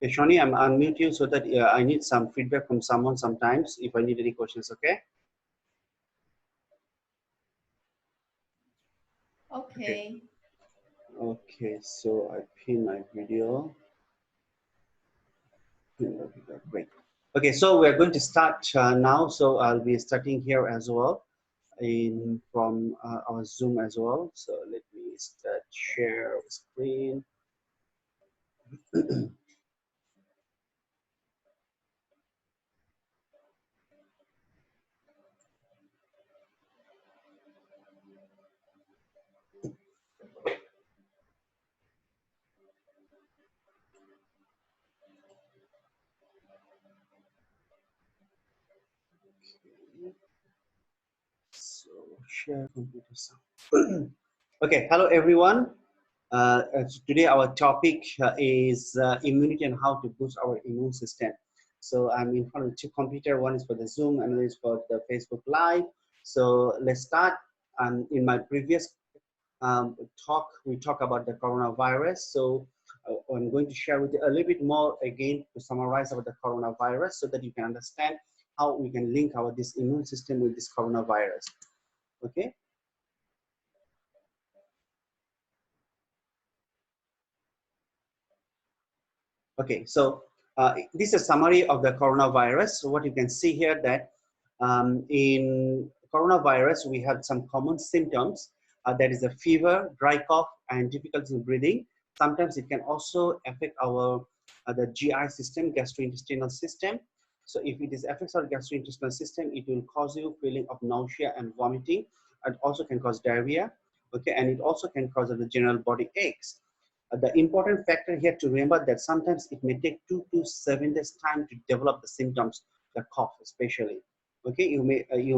Okay, Shawnee, I'm unmute you so that I need some feedback from someone sometimes if I need any questions, okay? Okay. Okay, so I pin my video. Great. Okay, so we're going to start now. So I'll be starting here as well from our Zoom as well. So let me start share screen. So share computer sound. Okay, hello everyone. Today our topic is immunity and how to boost our immune system. So I'm in front of two computers. One is for the Zoom, another is for the Facebook Live. So let's start. In my previous talk, we talk about the coronavirus. So I'm going to share with you a little bit more again to summarize about the coronavirus so that you can understand how we can link our this immune system with this coronavirus. Okay. Okay, so this is a summary of the coronavirus. So what you can see here that in coronavirus, we have some common symptoms. That is a fever, dry cough, and difficulty in breathing. Sometimes it can also affect our the GI system, gastrointestinal system. So if it is affects our gastrointestinal system, it will cause you feeling of nausea and vomiting. It also can cause diarrhea. Okay, and it also can cause the general body aches. The important factor here to remember that sometimes it may take 2 to 7 days time to develop the symptoms, the cough especially. Okay, you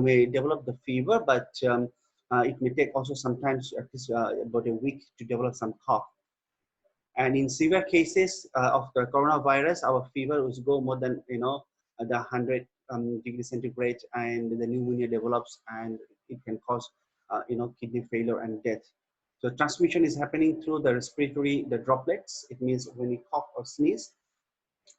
may develop the fever, but it may take also sometimes at least about a week to develop some cough. And in severe cases of the coronavirus, our fever will go more than the 100 degrees centigrade, and the pneumonia develops, and it can cause kidney failure and death. So transmission is happening through the respiratory, the droplets. It means when we cough or sneeze,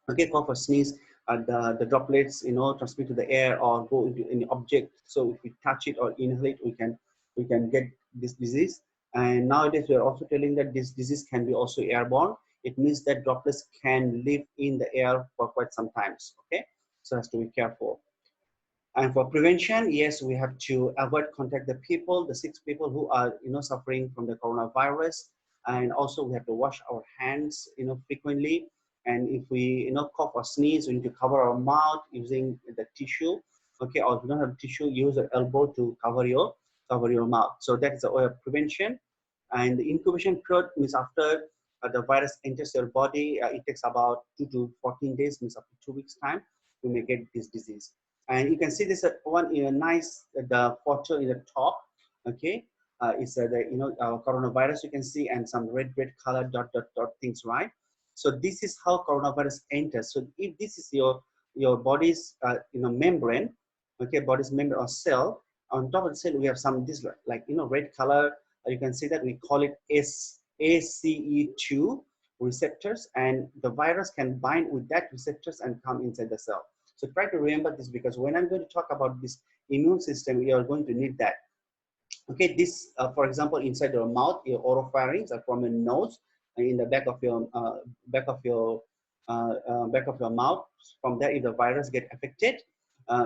okay, cough or sneeze, the droplets, transmit to the air or go into any object. So if we touch it or inhale it, we can get this disease. And nowadays we are also telling that this disease can be also airborne. It means that droplets can live in the air for quite some times. Okay, so has to be careful. And for prevention, yes, we have to avoid contact the people, the sick people who are suffering from the coronavirus, and also we have to wash our hands frequently. And if we cough or sneeze, we need to cover our mouth using the tissue. Okay, or if you don't have tissue, use your elbow to cover your mouth. So that is a way of prevention. And the incubation period means after the virus enters your body, it takes about 2 to 14 days, means up to 2 weeks time, you may get this disease. And you can see this one in a nice the photo in the top. Okay, it's the coronavirus you can see, and some red color dot things, right? So this is how coronavirus enters. So if this is your body's membrane, okay, body's membrane or cell, on top of the cell we have some this like red color. You can see that we call it ACE2 receptors, and the virus can bind with that receptors and come inside the cell. So try to remember this, because when I'm going to talk about this immune system, we are going to need that. Okay, this, for example, inside your mouth, your oropharynx, or from your nose, in the back of your mouth. From there, if the virus get affected,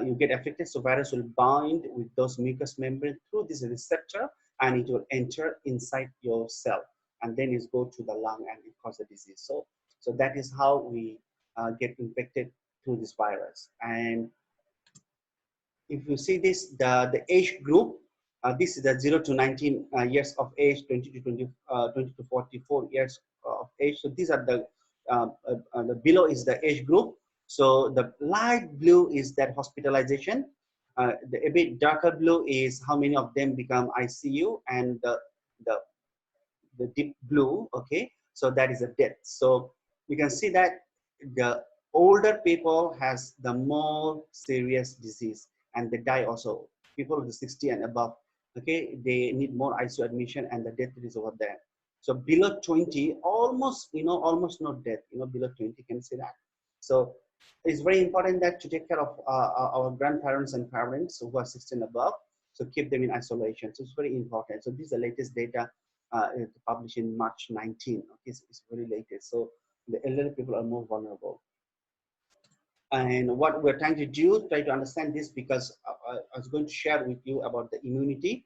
you get affected. So virus will bind with those mucous membrane through this receptor, and it will enter inside your cell, and then it go to the lung and it cause the disease. So that is how we get infected through this virus. And if you see this, the age group, this is the 0 to 19 years of age, 20 to 20 to 44 years of age. So these are the below is the age group. So the light blue is that hospitalization. The a bit darker blue is how many of them become ICU, and the the deep blue, okay, so that is a death. So you can see that the older people has the more serious disease, and they die also. People of the 60 and above, okay, they need more ICU admission, and the death is over there. So below 20, almost, almost no death, below 20, can say that. So it's very important that to take care of our grandparents and parents who are 16 above. So keep them in isolation. So it's very important. So this is the latest data published in March 19. Okay, it's very latest. So the elderly people are more vulnerable. And what we're trying to do, try to understand this, because I was going to share with you about the immunity.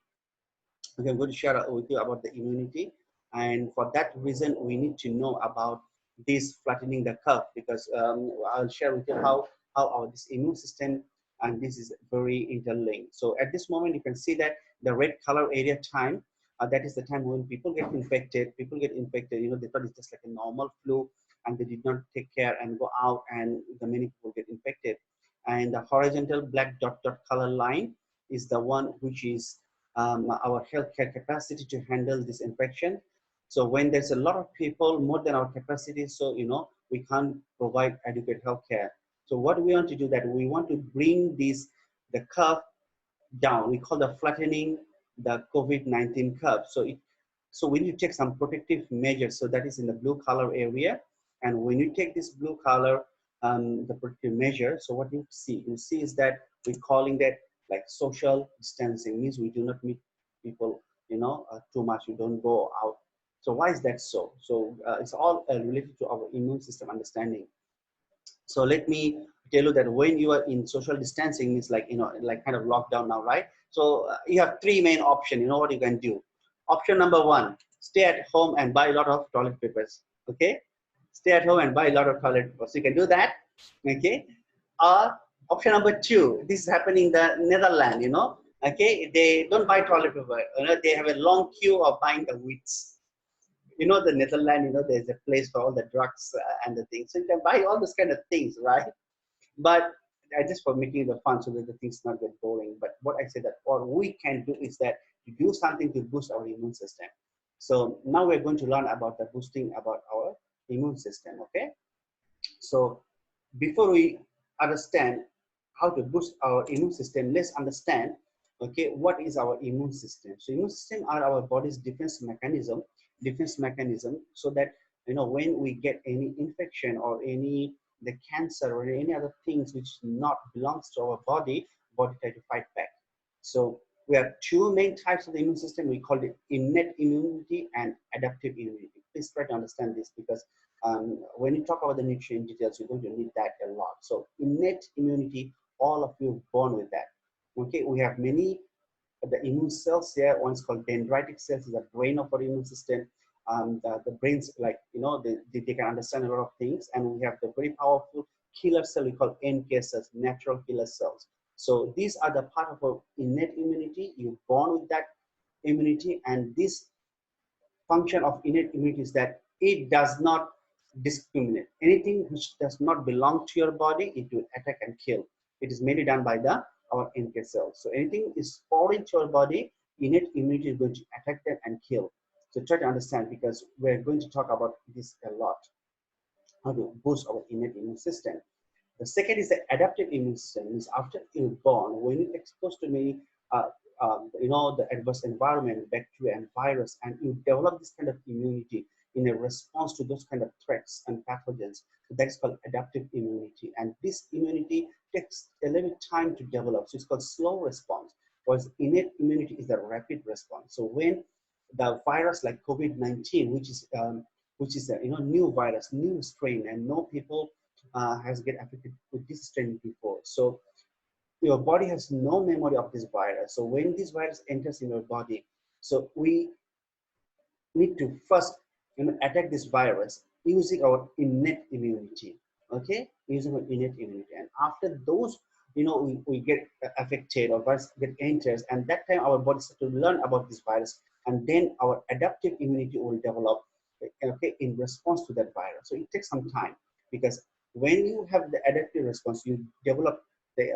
Okay, I'm going to share with you about the immunity. And for that reason, we need to know about this flattening the curve, because I'll share with you how our this immune system, and this is very interlinked. So at this moment, you can see that the red color area time, that is the time when people get infected. They thought it's just like a normal flu, and they did not take care and go out, and the many people get infected. And the horizontal black dot color line is the one which is our healthcare capacity to handle this infection. So when there's a lot of people, more than our capacity, so we can't provide adequate healthcare. So what we want to do, that we want to bring the curve down. We call the flattening the COVID-19 curve. So we need to take some protective measures. So that is in the blue color area. And when you take this blue color, the protective measure, so what you see is that we're calling that like social distancing. Means we do not meet people, too much. We don't go out. So why is that so? So it's all related to our immune system understanding. So let me tell you that when you are in social distancing, it's like, like kind of lockdown now, right? So you have three main options. You know what you can do. Option number one, stay at home and buy a lot of toilet papers. Okay, stay at home and buy a lot of toilet papers. So you can do that. Okay. Or option number two, this is happening in the Netherlands. Okay, they don't buy toilet paper. They have a long queue of buying the wheats. The Netherlands, there's a place for all the drugs and the things. So you can buy all those kind of things, right? But I just for making the fun so that the things not get boring. But what I say that what we can do is that to do something to boost our immune system. So now we're going to learn about the boosting about our immune system. Okay. So before we understand how to boost our immune system, let's understand, okay, what is our immune system. So immune system are our body's defense mechanism, so that when we get any infection or any the cancer or any other things which not belongs to our body try to fight back. So we have two main types of the immune system. We call it innate immunity and adaptive immunity. Please try to understand this, because when you talk about the nutrient details, you're going to need that a lot. So innate immunity, all of you born with that. Okay, we have many the immune cells here. One is called dendritic cells, is the brain of our immune system. The brains, like they can understand a lot of things, and we have the very powerful killer cell we call NK cells, natural killer cells. So these are the part of our innate immunity. You're born with that immunity, and this function of innate immunity is that it does not discriminate. Anything which does not belong to your body, it will attack and kill. It is mainly done by our NK cells. So anything is foreign to your body, innate immunity is going to attack them and kill. So try to understand, because we're going to talk about this a lot, how to boost our innate immune system. The second is the adaptive immune system. Means after you're born, when you're exposed to many, the adverse environment, bacteria and virus, and you develop this kind of immunity in a response to those kind of threats and pathogens. So that is called adaptive immunity. And this immunity takes a little time to develop. So it's called slow response. Whereas innate immunity is the rapid response. So when the virus like COVID-19, which is a new virus, new strain, and no people has get affected with this strain before. So your body has no memory of this virus. So when this virus enters in your body, so we need to first attack this virus using our innate immunity. Okay, using our innate immunity, and after those, we get affected or virus get enters, and that time our body starts to learn about this virus, and then our adaptive immunity will develop, okay, in response to that virus. So it takes some time, because when you have the adaptive response, you develop we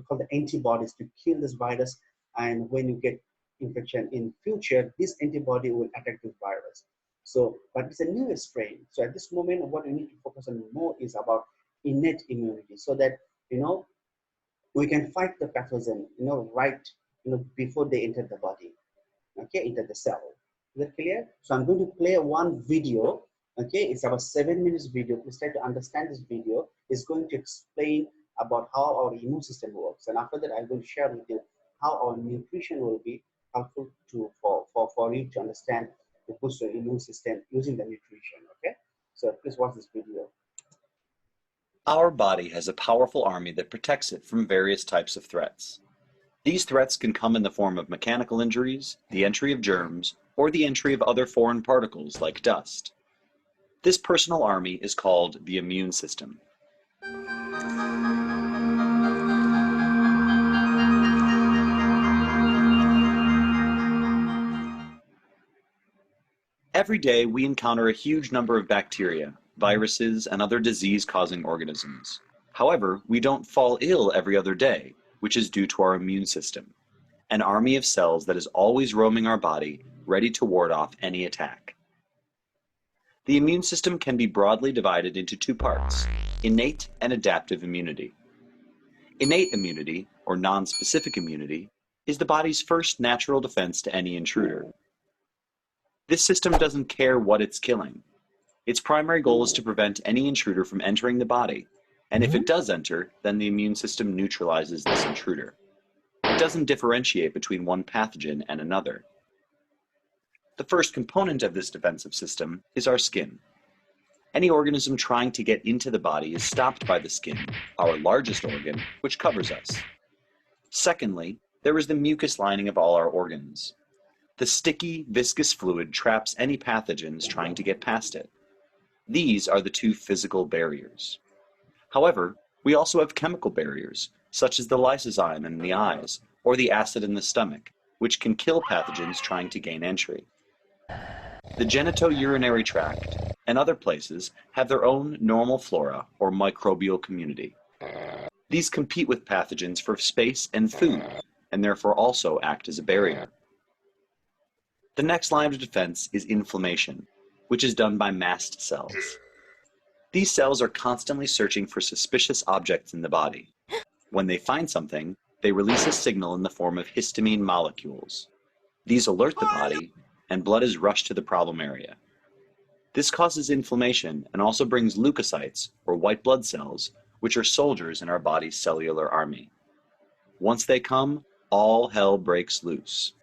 call the antibodies to kill this virus, and when you get infection in future, this antibody will attack this virus. So, but it's a new strain. So at this moment, what we need to focus on more is about innate immunity, so that we can fight the pathogen, right, before they enter the body, okay, into the cell. Is that clear? So I'm going to play one video. Okay, it's about 7 minutes video. Please try to understand this video. It's going to explain about how our immune system works. And after that, I'm going to share with you how our nutrition will be helpful for you to understand to boost your immune system using the nutrition. Okay, so please watch this video. Our body has a powerful army that protects it from various types of threats. These threats can come in the form of mechanical injuries, the entry of germs, or the entry of other foreign particles like dust. This personal army is called the immune system. Every day we encounter a huge number of bacteria, viruses, and other disease-causing organisms. However, we don't fall ill every other day, which is due to our immune system, an army of cells that is always roaming our body, ready to ward off any attack. The immune system can be broadly divided into two parts, innate and adaptive immunity. Innate immunity, or non-specific immunity, is the body's first natural defense to any intruder. This system doesn't care what it's killing. Its primary goal is to prevent any intruder from entering the body, and if it does enter, then the immune system neutralizes this intruder. It doesn't differentiate between one pathogen and another. The first component of this defensive system is our skin. Any organism trying to get into the body is stopped by the skin, our largest organ, which covers us. Secondly, there is the mucous lining of all our organs. The sticky, viscous fluid traps any pathogens trying to get past it. These are the two physical barriers. However, we also have chemical barriers, such as the lysozyme in the eyes or the acid in the stomach, which can kill pathogens trying to gain entry. The genitourinary tract and other places have their own normal flora or microbial community. These compete with pathogens for space and food, and therefore also act as a barrier. The next line of defense is inflammation, which is done by mast cells. These cells are constantly searching for suspicious objects in the body. When they find something, they release a signal in the form of histamine molecules. These alert the body, and blood is rushed to the problem area. This causes inflammation and also brings leukocytes, or white blood cells, which are soldiers in our body's cellular army. Once they come, all hell breaks loose.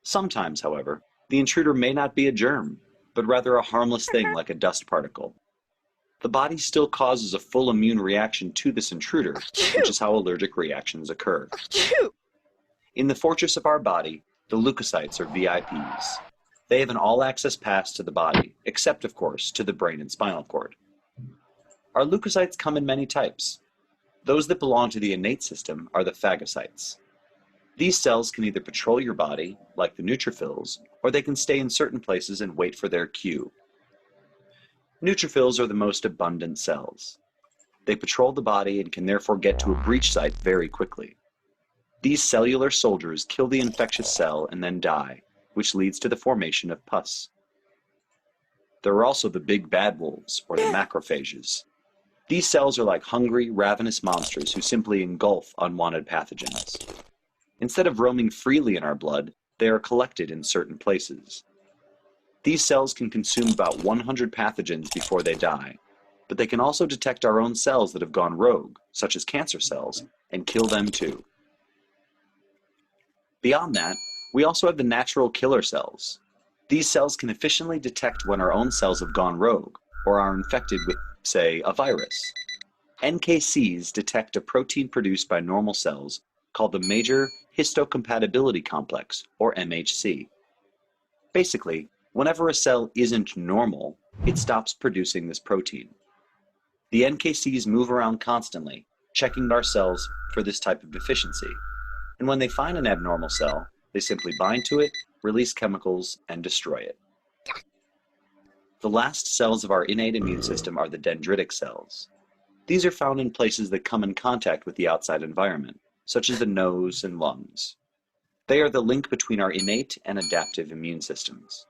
Sometimes, however, the intruder may not be a germ, but rather a harmless thing like a dust particle. The body still causes a full immune reaction to this intruder, which is how allergic reactions occur. In the fortress of our body, the leukocytes are VIPs. They have an all-access pass to the body, except, of course, to the brain and spinal cord. Our leukocytes come in many types. Those that belong to the innate system are the phagocytes. These cells can either patrol your body, like the neutrophils, or they can stay in certain places and wait for their cue. Neutrophils are the most abundant cells. They patrol the body and can therefore get to a breach site very quickly. These cellular soldiers kill the infectious cell and then die, which leads to the formation of pus. There are also the big bad wolves, or the macrophages. These cells are like hungry, ravenous monsters who simply engulf unwanted pathogens. Instead of roaming freely in our blood, they are collected in certain places. These cells can consume about 100 pathogens before they die, but they can also detect our own cells that have gone rogue, such as cancer cells, and kill them too. Beyond that, we also have the natural killer cells. These cells can efficiently detect when our own cells have gone rogue, or are infected with, say, a virus. NKCs detect a protein produced by normal cells called the major histocompatibility complex, or MHC. Basically, whenever a cell isn't normal, it stops producing this protein. The NKCs move around constantly, checking our cells for this type of deficiency. And when they find an abnormal cell, they simply bind to it, release chemicals, and destroy it. The last cells of our innate immune system are the dendritic cells. These are found in places that come in contact with the outside environment, such as the nose and lungs. They are the link between our innate and adaptive immune systems.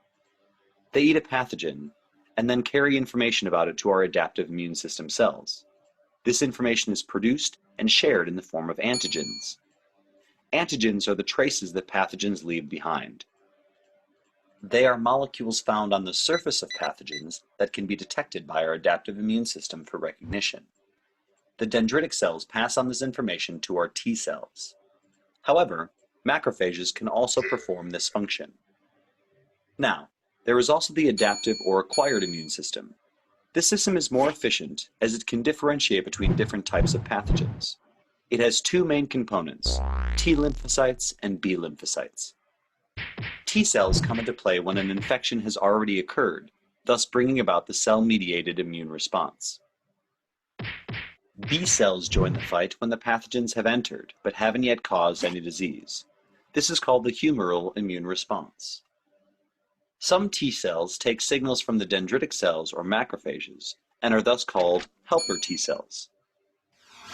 They eat a pathogen, and then carry information about it to our adaptive immune system cells. This information is produced and shared in the form of antigens. Antigens are the traces that pathogens leave behind. They are molecules found on the surface of pathogens that can be detected by our adaptive immune system for recognition. The dendritic cells pass on this information to our T cells. However, macrophages can also perform this function. Now, there is also the adaptive or acquired immune system. This system is more efficient as it can differentiate between different types of pathogens. It has two main components, T lymphocytes and B lymphocytes. T cells come into play when an infection has already occurred, thus bringing about the cell-mediated immune response. B cells join the fight when the pathogens have entered but haven't yet caused any disease. This is called the humoral immune response. Some T cells take signals from the dendritic cells or macrophages and are thus called helper T cells.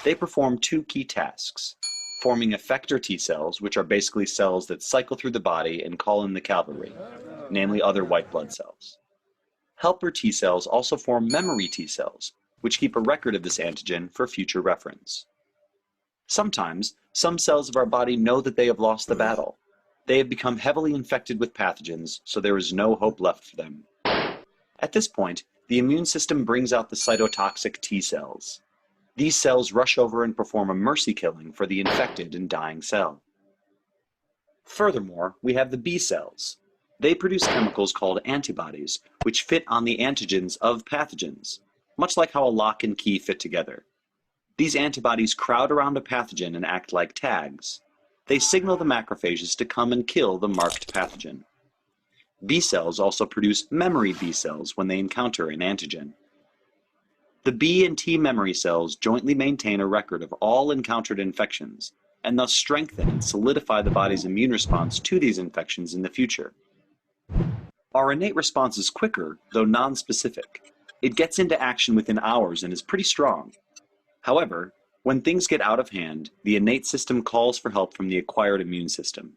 They perform two key tasks, forming effector T cells, which are basically cells that cycle through the body and call in the cavalry, namely other white blood cells. Helper T cells also form memory T cells, which keep a record of this antigen for future reference. Sometimes, some cells of our body know that they have lost the battle. They have become heavily infected with pathogens, so there is no hope left for them. At this point, the immune system brings out the cytotoxic T cells. These cells rush over and perform a mercy killing for the infected and dying cell. Furthermore, we have the B cells. They produce chemicals called antibodies, which fit on the antigens of pathogens, much like how a lock and key fit together. These antibodies crowd around a pathogen and act like tags. They signal the macrophages to come and kill the marked pathogen. B cells also produce memory B cells when they encounter an antigen. The B and T memory cells jointly maintain a record of all encountered infections, and thus strengthen and solidify the body's immune response to these infections in the future. Our innate response is quicker, though non-specific. It gets into action within hours and is pretty strong. However, when things get out of hand, the innate system calls for help from the acquired immune system.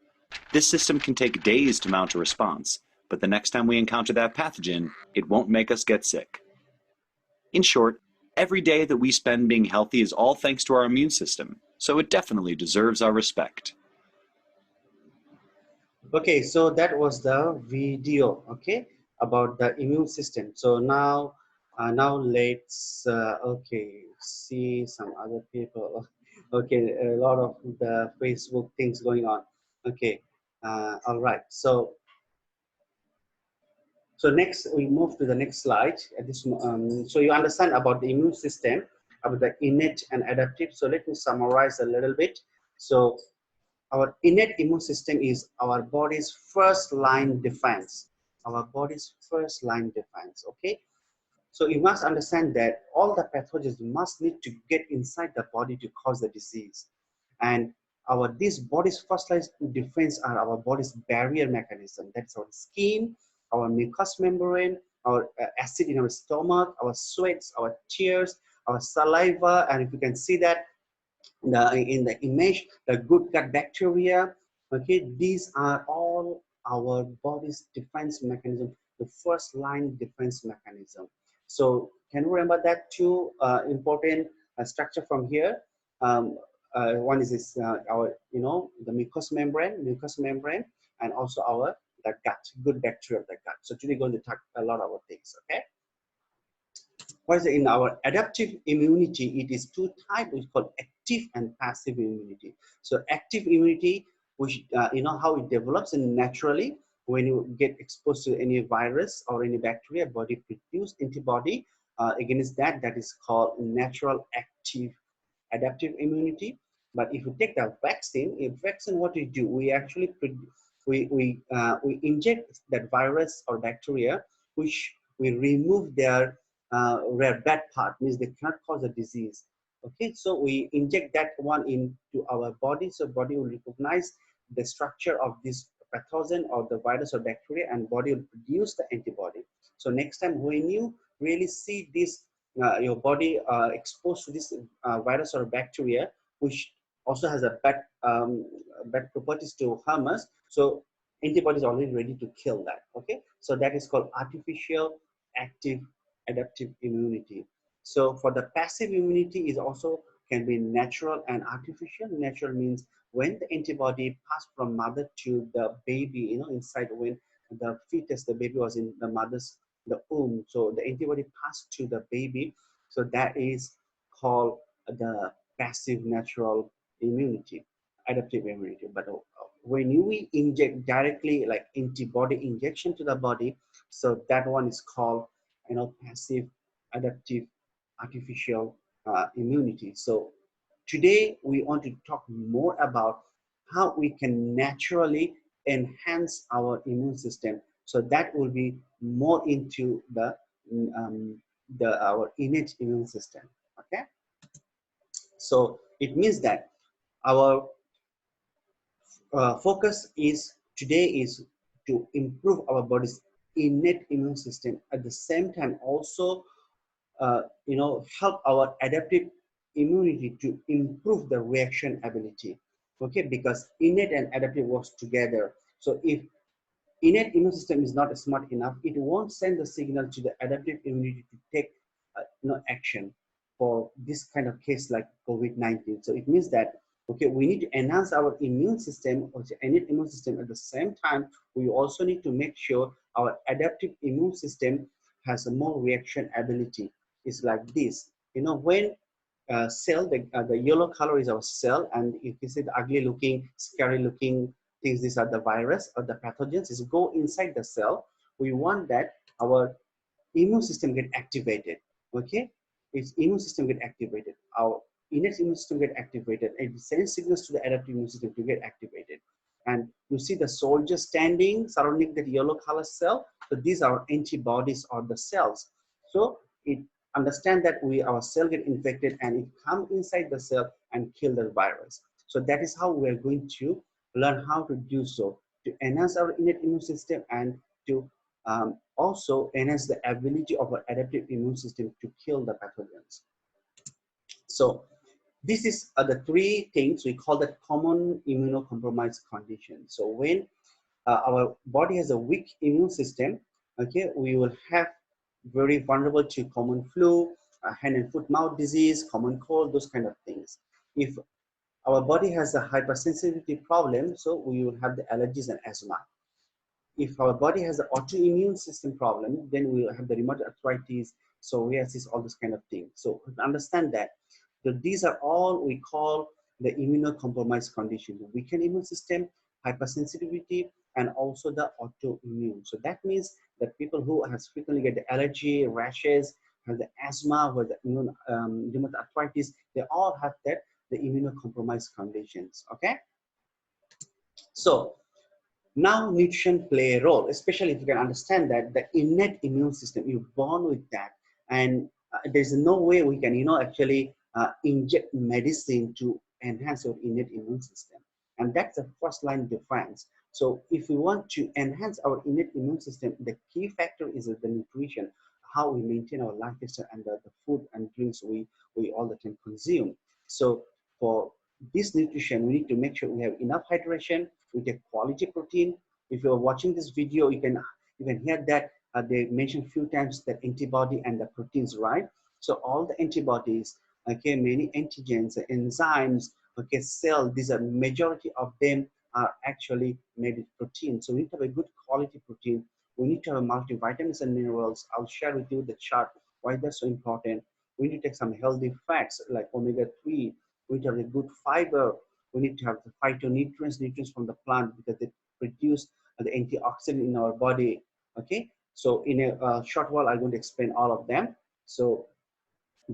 This system can take days to mount a response, but the next time we encounter that pathogen, it won't make us get sick. In short, every day that we spend being healthy is all thanks to our immune system, so it definitely deserves our respect. Okay, so that was the video, okay, about the immune system. So now let's okay, see some other people. Okay, a lot of the Facebook things going on. Okay, all right. So next we move to the next slide. So you understand about the immune system, about the innate and adaptive. So let me summarize a little bit. So our innate immune system is our body's first line defense. Our body's first line defense, okay? So you must understand that all the pathogens must need to get inside the body to cause the disease. And this body's first line defense are our body's barrier mechanism. That's our skin, our mucous membrane, our acid in our stomach, our sweats, our tears, our saliva, and if you can see that in the image, the good gut bacteria. Okay, these are all our body's defense mechanism, the first line defense mechanism. So can you remember that two important structure from here? One is this, our, the mucous membrane, and also the gut, good bacteria of the gut. So today we're going to talk a lot about things. Okay. Whereas in our adaptive immunity, it is two types, we call active and passive immunity. So active immunity, which you know how it develops and naturally when you get exposed to any virus or any bacteria, body produce antibody against that. That is called natural active adaptive immunity. But if you take the vaccine, what we do, we actually we inject that virus or bacteria, which we remove their rare bad part, means they cannot cause a disease. Okay, so we inject that one into our body, so body will recognize the structure of this pathogen or the virus or bacteria, and body will produce the antibody. So next time when you really see this, your body exposed to this virus or bacteria, which also has a bad properties to harm us, so antibody is already ready to kill that. Okay, so that is called artificial active adaptive immunity. So for the passive immunity is also can be natural and artificial. Natural means when the antibody pass from mother to the baby, inside when the fetus, the baby was in the mother's the womb, so the antibody passed to the baby. So that is called the passive natural immunity, adaptive immunity. But when we inject directly, like antibody injection to the body, so that one is called, passive adaptive artificial immunity. So today we want to talk more about how we can naturally enhance our immune system. So that will be more into the our innate immune system. Okay, so it means that our focus is today is to improve our body's innate immune system, at the same time also help our adaptive immunity to improve the reaction ability. Okay, because innate and adaptive works together. So if innate immune system is not smart enough, it won't send the signal to the adaptive immunity to take action for this kind of case like COVID-19. So it means that, okay, we need to enhance our immune system, or the innate immune system. At the same time, we also need to make sure our adaptive immune system has a more reaction ability. It's like this, when cell, the yellow color is our cell, and if you see the ugly looking, scary looking things, these are the virus or the pathogens, is go inside the cell. We want that our immune system get activated. Okay, its immune system get activated, our innate immune system get activated, and it sends signals to the adaptive immune system to get activated. And you see the soldier standing surrounding that yellow color cell, so these are antibodies or the cells. So it understand that our cell get infected and it come inside the cell and kill the virus. So that is how we are going to learn how to do so, to enhance our innate immune system, and to also enhance the ability of our adaptive immune system to kill the pathogens. So this is the three things we call the common immunocompromised condition. So when our body has a weak immune system, okay, we will have very vulnerable to common flu, hand and foot mouth disease, common cold, those kind of things. If our body has a hypersensitivity problem, so we will have the allergies and asthma. If our body has an autoimmune system problem, then we will have the rheumatoid arthritis, psoriasis, all this kind of thing. So understand that. So these are all we call the immunocompromised condition: the weakened immune system, hypersensitivity, and also the autoimmune. So that means that people who has frequently get the allergy, rashes, have the asthma, or the rheumatoid arthritis, they all have the immunocompromised conditions. Okay, so now nutrition play a role, especially if you can understand that the innate immune system, you're born with that, and there's no way we can, actually inject medicine to enhance your innate immune system. And that's the first line difference. So if we want to enhance our innate immune system, the key factor is the nutrition, how we maintain our lifestyle, and the food and drinks we all the time consume. So for this nutrition, we need to make sure we have enough hydration, we take quality protein. If you're watching this video, you can hear that they mentioned a few times that antibody and the proteins, right? So all the antibodies, okay, many antigens, enzymes, okay, cell, these are majority of them are actually made with protein. So we need to have a good quality protein. We need to have multivitamins and minerals. I'll share with you the chart why that's so important. We need to take some healthy fats like omega-3. We need to have a good fiber. We need to have the phytonutrients, nutrients from the plant, because they produce the antioxidant in our body. Okay, so in a short while, I'm going to explain all of them. So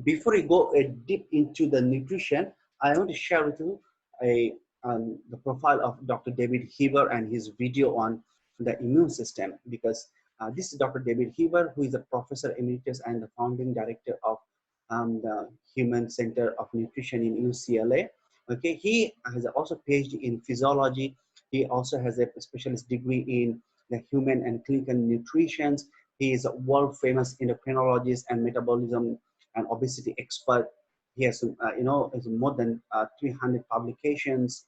before we go deep into the nutrition, I want to share with you the profile of Dr. David Heber and his video on the immune system, because this is Dr. David Heber, who is a professor emeritus and the founding director of the Human Center of Nutrition in UCLA. Okay, he has also PhD in physiology. He also has a specialist degree in the human and clinical nutrition. He is a world famous endocrinologist and metabolism and obesity expert. He has, has more than 300 publications.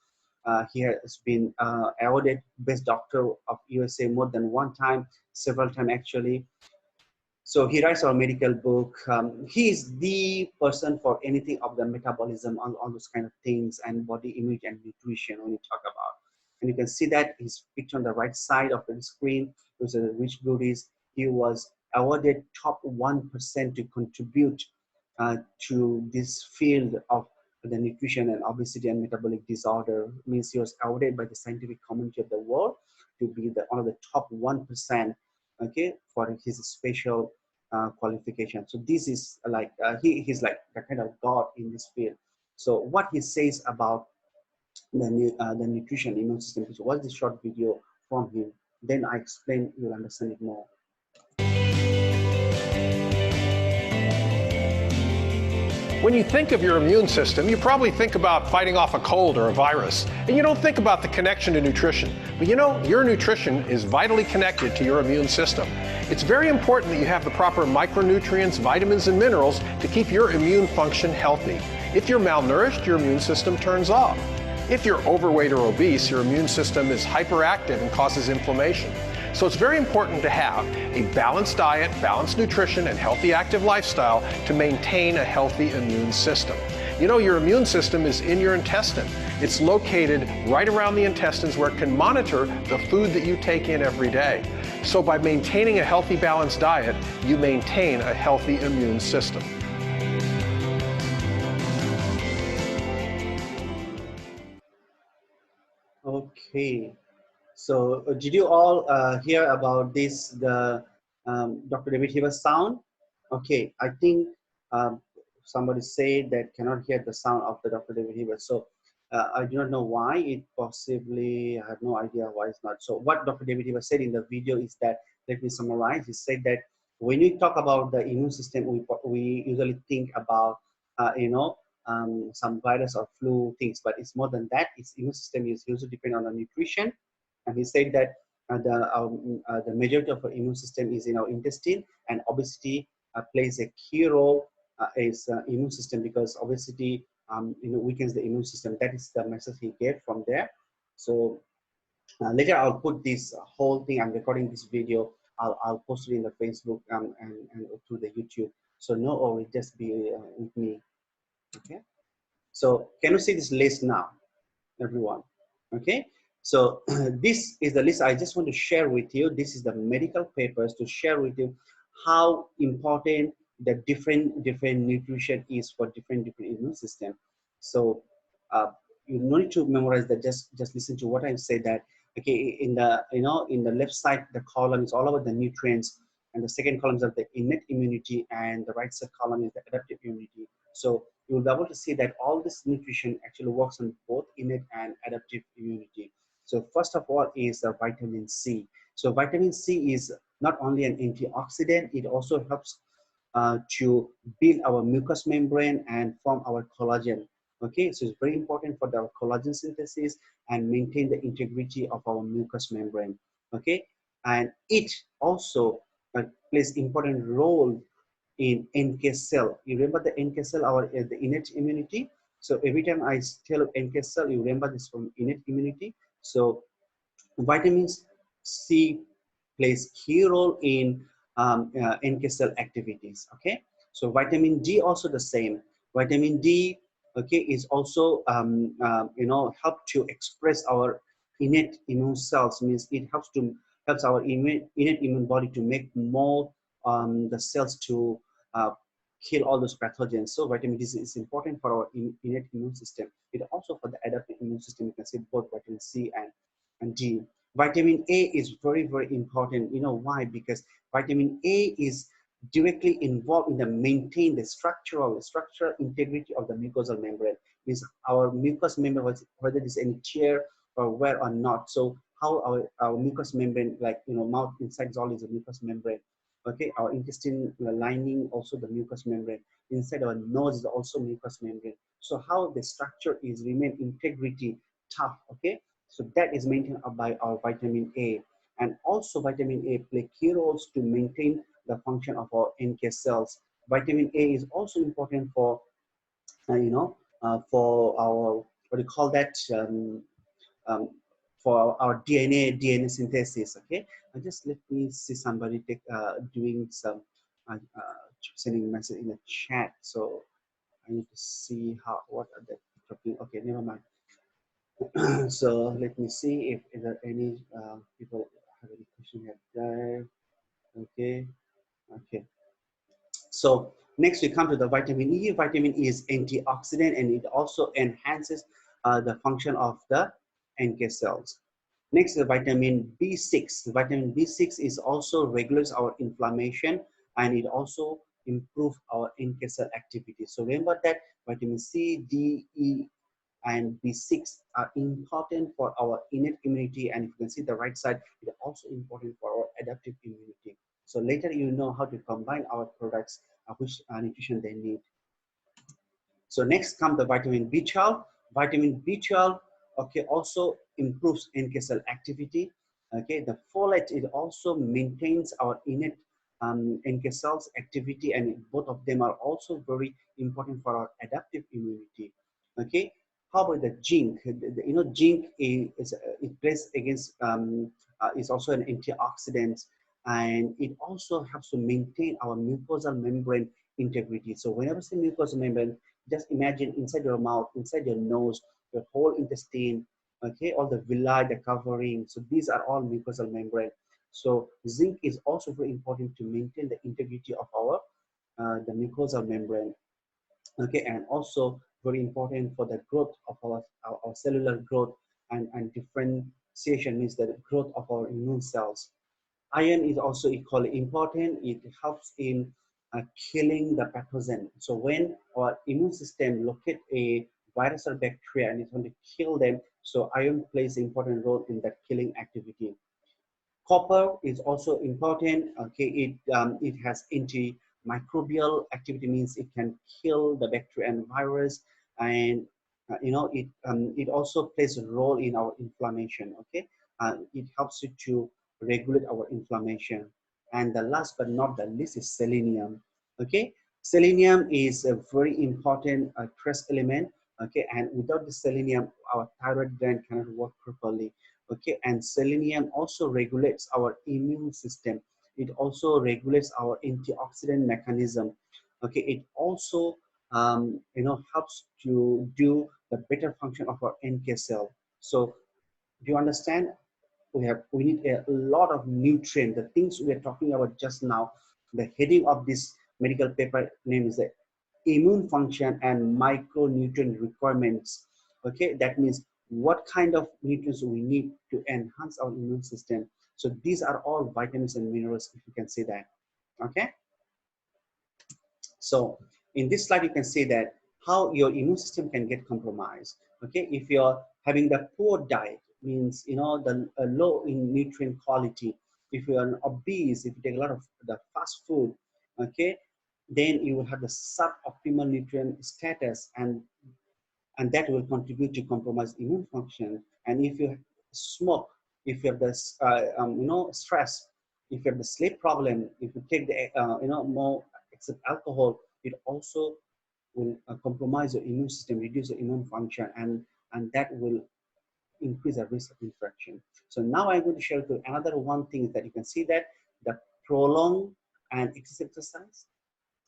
He has been awarded Best Doctor of USA more than one time, several times actually. So he writes our medical book. He is the person for anything of the metabolism, all those kind of things, and body image and nutrition when you talk about. And you can see that his picture on the right side of the screen was a rich Buddhist. He was awarded top 1% to contribute to this field of the nutrition and obesity and metabolic disorder. Means he was awarded by the scientific community of the world to be one of the top 1%, okay, for his special qualification. So this is like he's like the kind of god in this field. So what he says about the nutrition immune system. So watch this short video from him. Then I explain, you'll understand it more. When you think of your immune system, you probably think about fighting off a cold or a virus, and you don't think about the connection to nutrition. But you know, your nutrition is vitally connected to your immune system. It's very important that you have the proper micronutrients, vitamins, and minerals to keep your immune function healthy. If you're malnourished, your immune system turns off. If you're overweight or obese, your immune system is hyperactive and causes inflammation. So it's very important to have a balanced diet, balanced nutrition, and healthy active lifestyle to maintain a healthy immune system. You know, your immune system is in your intestine. It's located right around the intestines where it can monitor the food that you take in every day. So by maintaining a healthy, balanced diet, you maintain a healthy immune system. Okay. So did you all hear about this, the Dr. David Hiba's sound? Okay, I think um, somebody said that cannot hear the sound of the Dr. David Hiba. So I do not know why. It possibly, I have no idea why it's not. So what Dr. David Hiba said in the video is that, let me summarize. He said that when we talk about the immune system, we usually think about, some virus or flu things, but it's more than that. Its immune system is usually dependent on the nutrition. And he said that the majority of our immune system is in our intestine, and obesity plays a key role as immune system, because obesity weakens the immune system. That is the message he gave from there. So later I'll put this whole thing. I'm recording this video. I'll post it in the Facebook and through the YouTube. So no worry, just be with me. Okay. So can you see this list now, everyone? Okay. So this is the list I just want to share with you. This is the medical papers to share with you how important the different nutrition is for different immune system. So you no need to memorize that. Just listen to what I say. That okay, in the in the left side the column is all about the nutrients, and the second column is of the innate immunity, and the right side column is the adaptive immunity. So you will be able to see that all this nutrition actually works on both innate and adaptive immunity. So first of all is vitamin C. So vitamin C is not only an antioxidant, it also helps to build our mucous membrane and form our collagen. Okay, so it's very important for the collagen synthesis and maintain the integrity of our mucous membrane. Okay, and it also plays important role in NK cell. You remember the NK cell, our the innate immunity. So every time I tell NK cell, you remember this from innate immunity. So vitamin C plays key role in NK cell activities. Okay, so vitamin D also the same. Vitamin D, okay, is also help to express our innate immune cells. Means it helps our innate immune body to make more the cells to uh, kill all those pathogens. So vitamin D is important for our innate immune system. It also for the adaptive immune system. You can see both vitamin C and D. Vitamin A is very, very important. You know why? Because vitamin A is directly involved in the maintain the structural integrity of the mucosal membrane. Means our mucous membrane, whether it is any tear or wear or not. So how our mucous membrane, like mouth inside is always a mucous membrane. Okay, our intestine lining also the mucous membrane. Inside our nose is also mucous membrane. So how the structure is remain integrity tough. Okay, so that is maintained by our vitamin A. And also vitamin A play key roles to maintain the function of our NK cells. Vitamin A is also important for, for our, what do you call that, um, for our DNA synthesis. Okay, just let me see somebody doing some, sending message in the chat. So I need to see what are they talking. Okay, never mind. So let me see if there are any people have any question here. There. Okay. Okay. So next we come to the vitamin E. Vitamin E is antioxidant and it also enhances the function of the NK cells. Next, the vitamin B6. Vitamin B6 is also regulates our inflammation and it also improves our NK cell activity. So remember that vitamin C, D, E, and B6 are important for our innate immunity, and if you can see the right side, it is also important for our adaptive immunity. So later you know how to combine our products, which nutrition they need. So next comes the vitamin B12. Vitamin B12, okay, also improves NK cell activity. Okay, the folate, it also maintains our innate NK cells activity, and both of them are also very important for our adaptive immunity. Okay, how about the zinc? You know, zinc is it plays against is also an antioxidant, and it also helps to maintain our mucosal membrane integrity. So whenever say mucosal membrane, just imagine inside your mouth, inside your nose, your whole intestine, okay, all the villi, the covering. So these are all mucosal membrane. So zinc is also very important to maintain the integrity of our the mucosal membrane. Okay, and also very important for the growth of our cellular growth and differentiation means the growth of our immune cells. Iron is also equally important. It helps in killing the pathogen. So when our immune system locate a virus or bacteria and it's going to kill them, so iron plays an important role in that killing activity. Copper is also important. Okay, it has antimicrobial activity, means it can kill the bacteria and virus, and you know it also plays a role in our inflammation. Okay, it helps you to regulate our inflammation. And the last but not the least is selenium. Okay, selenium is a very important trace element. Okay, and without the selenium, our thyroid gland cannot work properly. Okay, and selenium also regulates our immune system. It also regulates our antioxidant mechanism. Okay, it also you know helps to do the better function of our NK cell. So do you understand? We need a lot of nutrient, the things we are talking about just now. The heading of this medical paper name is the immune function and micronutrient requirements. Okay, that means what kind of nutrients we need to enhance our immune system. So these are all vitamins and minerals, if you can say that. Okay, so in this slide, you can see that how your immune system can get compromised. Okay, if you're having the poor diet, means you know the low in nutrient quality. If you're an obese, if you take a lot of the fast food, okay, then you will have the suboptimal nutrient status, and that will contribute to compromise immune function. And if you smoke, if you have this, you know, stress, if you have the sleep problem, if you take the, you know, more excess alcohol, it also will compromise your immune system, reduce your immune function, and that will increase the risk of infection. So now I'm going to share with you another one thing that you can see that the prolonged and excessive exercise,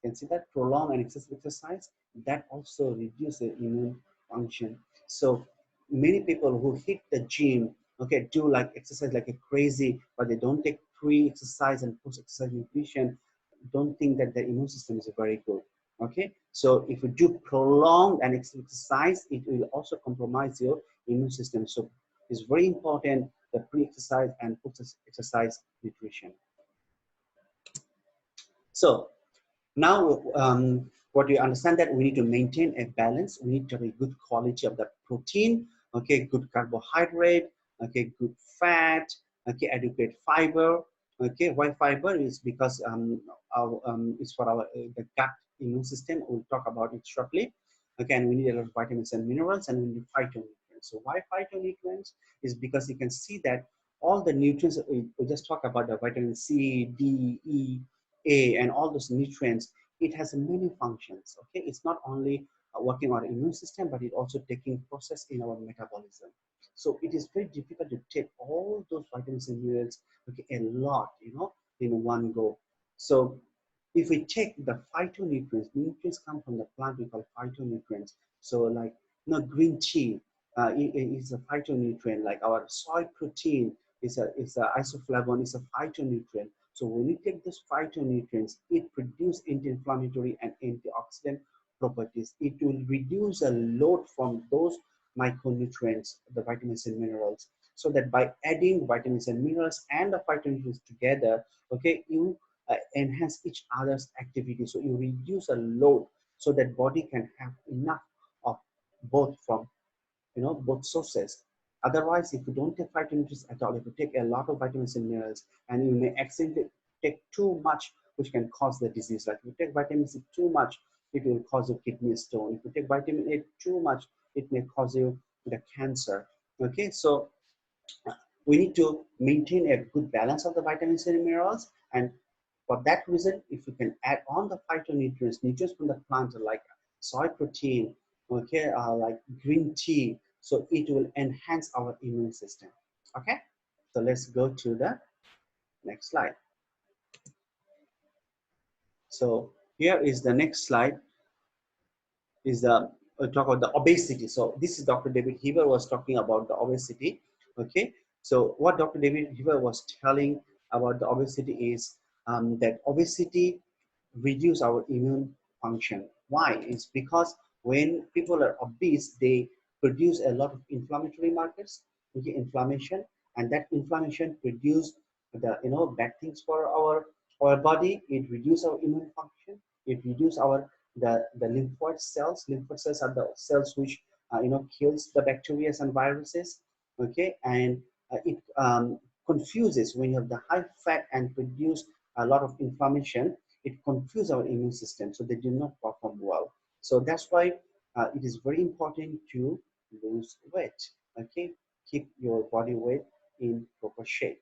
you can see that prolonged and excessive exercise, that also reduces the immune function. So many people who hit the gym, okay, do like exercise like a crazy, but they don't take pre-exercise and post-exercise nutrition, don't think that the immune system is very good. Okay, so if you do prolonged and excessive exercise, it will also compromise your immune system. So it's very important the pre-exercise and post-exercise nutrition. So now, what you understand that we need to maintain a balance. We need to have a good quality of the protein, okay, good carbohydrate, okay, good fat, okay, adequate fiber. Okay, why fiber is because it's for our the gut immune system. We'll talk about it shortly. Again, we need a lot of vitamins and minerals, and we need phytonutrients. So why phytonutrients is because you can see that all the nutrients we just talk about, the vitamin C, D, E, A, and all those nutrients, it has many functions. Okay, it's not only working on our immune system, but it also taking process in our metabolism. So it is very difficult to take all those vitamins and minerals, okay, a lot, you know, in one go. So if we take the phytonutrients, nutrients come from the plant, we call phytonutrients. So like, you know, green tea, is a phytonutrient. Like our soy protein is a isoflavone, is a phytonutrient. So when we take those phytonutrients, it produces anti-inflammatory and antioxidant properties. It will reduce a load from those micronutrients, the vitamins and minerals. So that by adding vitamins and minerals and the phytonutrients together, okay, you enhance each other's activity. So you reduce a load so that body can have enough of both from both sources. Otherwise, if you don't take vitamins at all, if you take a lot of vitamins and minerals, and you may accidentally take too much, which can cause the disease. Like if you take vitamin C too much, it will cause you kidney stone. If you take vitamin A too much, it may cause you the cancer. Okay, so we need to maintain a good balance of the vitamins and minerals. And for that reason, if you can add on the phytonutrients, nutrients from the plant like soy protein, okay, like green tea, so it will enhance our immune system. Okay, so let's go to the next slide. So here is the next slide. Is the talk about the obesity. So this is Dr. David Heber was talking about the obesity. Okay, so what Dr. David Heber was telling about the obesity is that obesity reduce our immune function. Why? It's because when people are obese, they produce a lot of inflammatory markers, okay, inflammation, and that inflammation produce the bad things for our body. It reduce our immune function. It reduce our the lymphoid cells. Lymphoid cells are the cells which kills the bacteria and viruses. Okay, and it confuses when you have the high fat and produce a lot of inflammation. It confuses our immune system, so they do not perform well. So that's why it is very important to lose weight. Okay, keep your body weight in proper shape.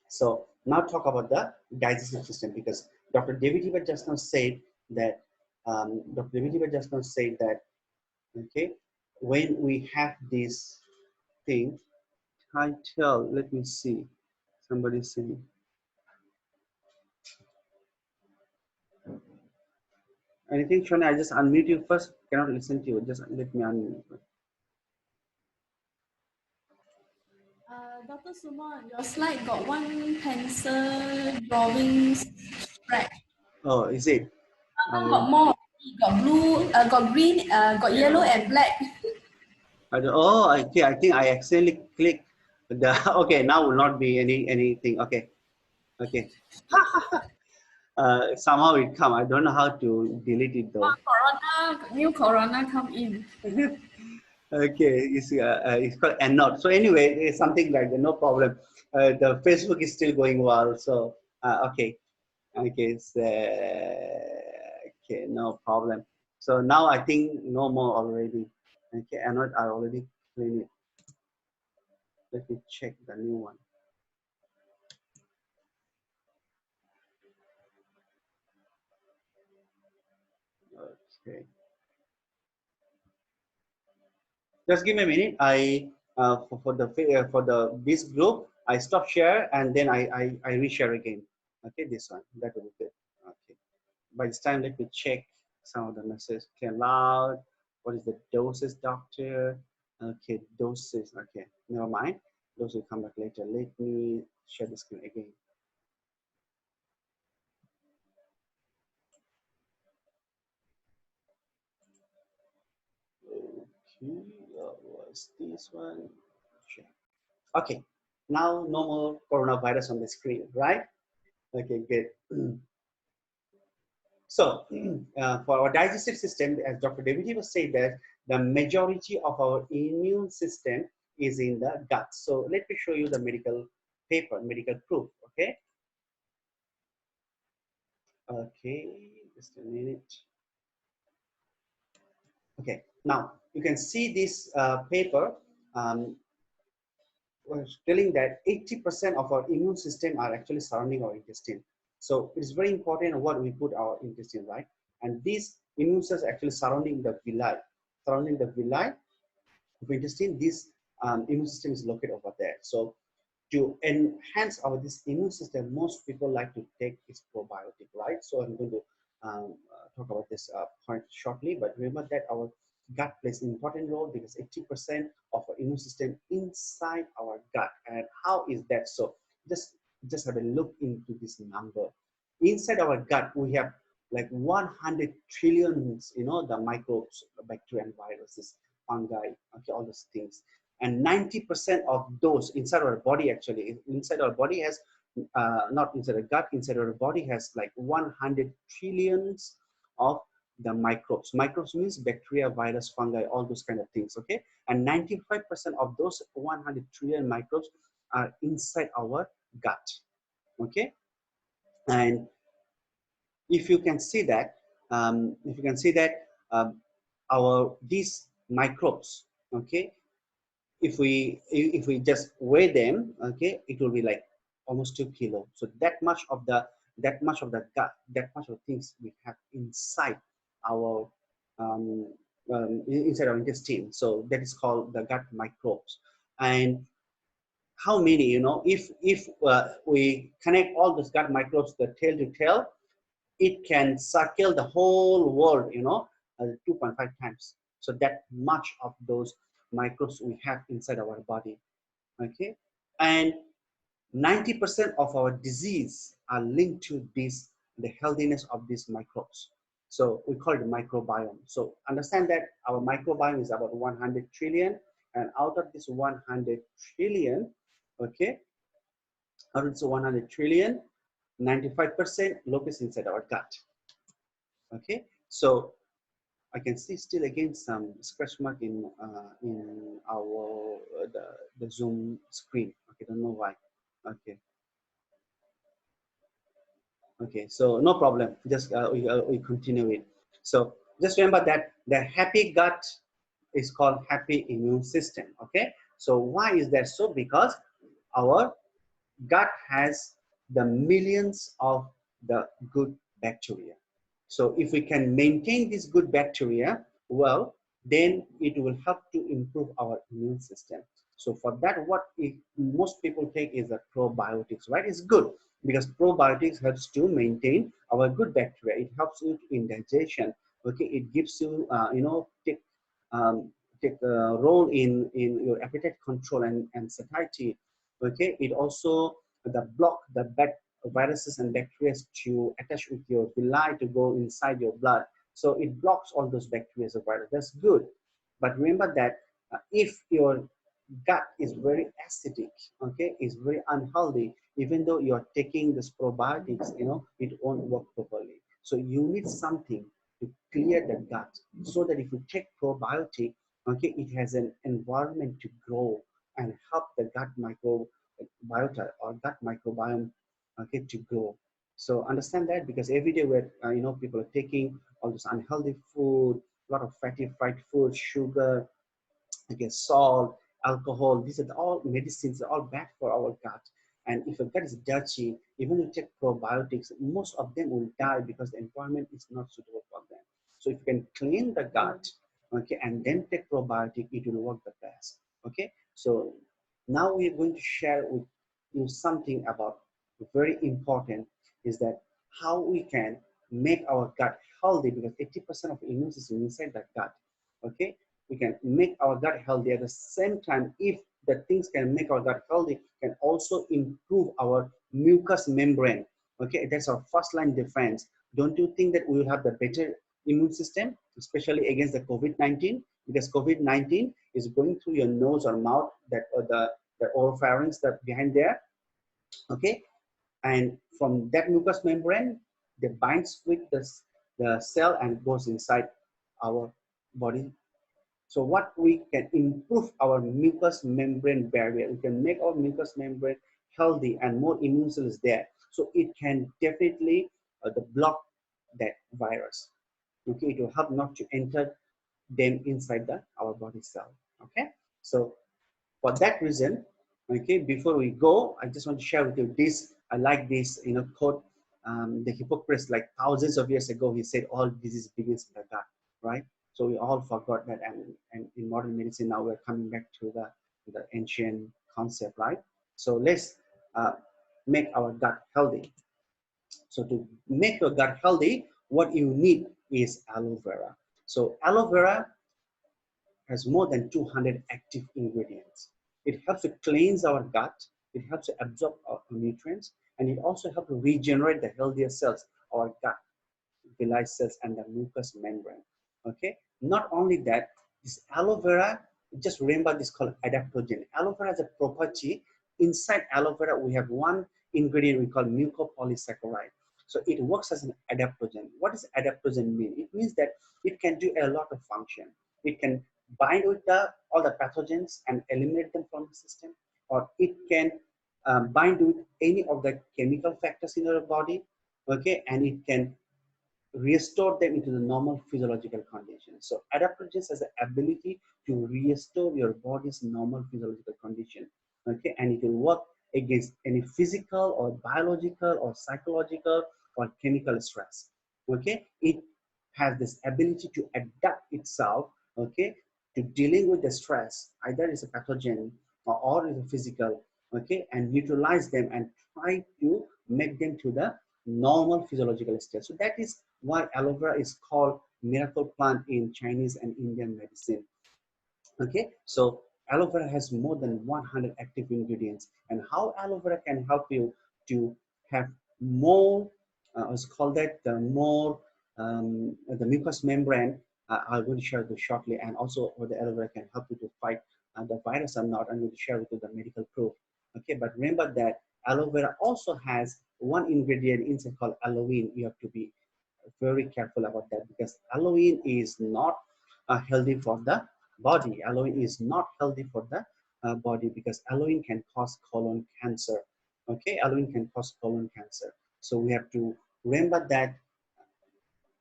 So now talk about the digestive system, because Dr. David Heber just now said that okay, when we have this thing, I tell, let me see, somebody saying, anything, Shona? I just unmute you first. Cannot listen to you. Just let me unmute. Dr. Sumon, your slide got one pencil drawing spread. Oh, is it? Got more. Got blue, got green, got yellow and black. Oh, okay. I think I accidentally clicked the. Okay, now will not be anything. Okay, okay. Somehow it come. I don't know how to delete it though. New corona come in. Okay, it's called EndNote. So anyway, it's something like that. No problem. The Facebook is still going well. So okay, okay, okay, no problem. So now I think no more already. Okay, EndNote I already cleaned it. Let me check the new one. Okay. Just give me a minute. I for the this group, I stop share and then I reshare again. Okay, this one that will be good. Okay. By this time, let me check some of the messages. Okay, loud. What is the doses, doctor? Okay, doses. Okay, never mind. Those will come back later. Let me share the screen again. Okay, was this one? Check. Okay, now no more coronavirus on the screen, right? Okay, good. So, for our digestive system, as Dr. David was said, that the majority of our immune system is in the gut. So, let me show you the medical paper, medical proof. Okay. Okay, just a minute. Okay, now you can see this paper was telling that 80% of our immune system are actually surrounding our intestine. So it's very important what we put our intestine, right? And these immune cells actually surrounding the villi. Surrounding the villi of intestine, this immune system is located over there. So to enhance our this immune system, most people like to take this probiotic, right? So I'm going to talk about this point shortly, but remember that our gut plays an important role because 80% of our immune system inside our gut. And how is that so? Just have a look into this number. Inside our gut, we have like 100 trillions, the microbes, bacteria and viruses, fungi, okay, all those things. And 90% of those inside our body, actually, inside our body has, not inside the gut, inside our body has like 100 trillions of the microbes. Microbes means bacteria, virus, fungi, all those kind of things, okay? And 95% of those 100 trillion microbes are inside our gut, okay? And if you can see that, these microbes, okay, if we just weigh them, okay, it will be like almost 2 kilos. So that much of the gut, that much of things we have inside our inside our intestine. So that is called the gut microbes. And how many, if we connect all those gut microbes, the tail to tail, it can circle the whole world, 2.5 times. So that much of those microbes we have inside our body, okay? And 90% of our disease are linked to this, the healthiness of these microbes. So we call it the microbiome. So understand that our microbiome is about 100 trillion, and out of this 100 trillion, okay, out of this 100 trillion, 95% locates inside our gut. Okay, so I can see still again some scratch mark in our the Zoom screen. Okay, don't know why. Okay, okay, so no problem. Just we continue it. So just remember that the happy gut is called happy immune system. Okay, so why is that so? Because our gut has the millions of the good bacteria. So if we can maintain this good bacteria, well, then it will help to improve our immune system. So for that, most people take is the probiotics, right? It's good because probiotics helps to maintain our good bacteria. It helps you in digestion. Okay, it gives you, um, take a role in your appetite control and satiety. Okay, it also block the bad viruses and bacteria to attach with your villi to go inside your blood. So it blocks all those bacteria and viruses. That's good. But remember that if your gut is very acidic, okay, is very unhealthy, even though you're taking this probiotics, it won't work properly. So you need something to clear the gut so that if you take probiotic, okay, it has an environment to grow and help the gut microbiota or gut microbiome, okay, to grow. So understand that because every day we're, people are taking all this unhealthy food, a lot of fatty fried food, sugar, okay, salt, alcohol. These are all medicines, are all bad for our gut. And if your gut is dirty, even if you take probiotics, most of them will die because the environment is not suitable for them. So if you can clean the gut, okay, and then take probiotic, it will work the best. Okay, so now we're going to share with you something about very important is that how we can make our gut healthy because 80% of immune system inside the gut. Okay, we can make our gut healthy at the same time. If the things can make our gut healthy, can also improve our mucous membrane. Okay, that's our first line defense. Don't you think that we will have the better immune system, especially against the COVID-19? Because COVID-19 is going through your nose or mouth, that or the oropharynx that behind there. Okay, and from that mucous membrane, they binds with the cell and goes inside our body. So what we can improve our mucous membrane barrier, we can make our mucous membrane healthy and more immune cells there. So it can definitely block that virus. Okay, it will help not to enter them inside our body cell. Okay, so for that reason, okay, before we go, I just want to share with you this. I like this, quote. The Hippocrates, like thousands of years ago, he said, "All disease begins in the gut." Right? So we all forgot that, and in modern medicine now we're coming back to the ancient concept, right? So let's make our gut healthy. So to make your gut healthy, what you need is aloe vera. So aloe vera has more than 200 active ingredients. It helps to cleanse our gut, it helps to absorb our nutrients, and it also helps to regenerate the healthier cells, our gut, villi cells, and the mucous membrane. Okay, not only that, this aloe vera, just remember this called adaptogen. Aloe vera has a property. Inside aloe vera, we have one ingredient we call mucopolysaccharide. So it works as an adaptogen. What does adaptogen mean? It means that it can do a lot of function. It can bind with all the pathogens and eliminate them from the system, or it can bind with any of the chemical factors in our body, okay, and it can restore them into the normal physiological conditions. So adaptogens has the ability to restore your body's normal physiological condition, okay, and it will work against any physical or biological or psychological or chemical stress, okay. It has this ability to adapt itself, okay, to dealing with the stress, either it's a pathogen or is a physical, okay, and neutralize them and try to make them to the normal physiological state. So that is why aloe vera is called miracle plant in Chinese and Indian medicine. Okay, so aloe vera has more than 100 active ingredients, and how aloe vera can help you to have more, let's call that the mucous membrane. I'm going to share this shortly, and also whether aloe vera can help you to fight the virus or not. I'm going to share with you the medical proof. Okay, but remember that aloe vera also has one ingredient inside called aloin. You have to be very careful about that, because aloin is not healthy for the body. Aloin is not healthy for the body, because aloin can cause colon cancer. Okay, aloin can cause colon cancer. So we have to remember that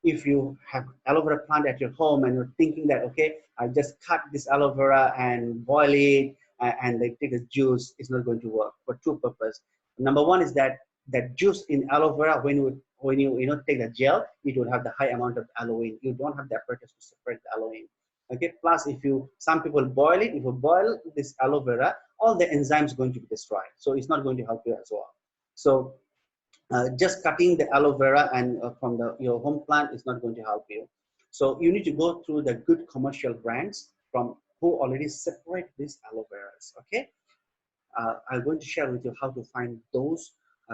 if you have aloe vera plant at your home and you're thinking that, okay, I just cut this aloe vera and boil it and they take a juice, it's not going to work for two purposes. Number one is that that juice in aloe vera, when you take the gel, it will have the high amount of aloin. You don't have the apparatus to separate the aloin. Okay. Plus, some people boil it. If you boil this aloe vera, all the enzymes going to be destroyed. So it's not going to help you as well. So just cutting the aloe vera and from your home plant is not going to help you. So you need to go through the good commercial brands from who already separate these aloe veras. Okay, I'm going to share with you how to find those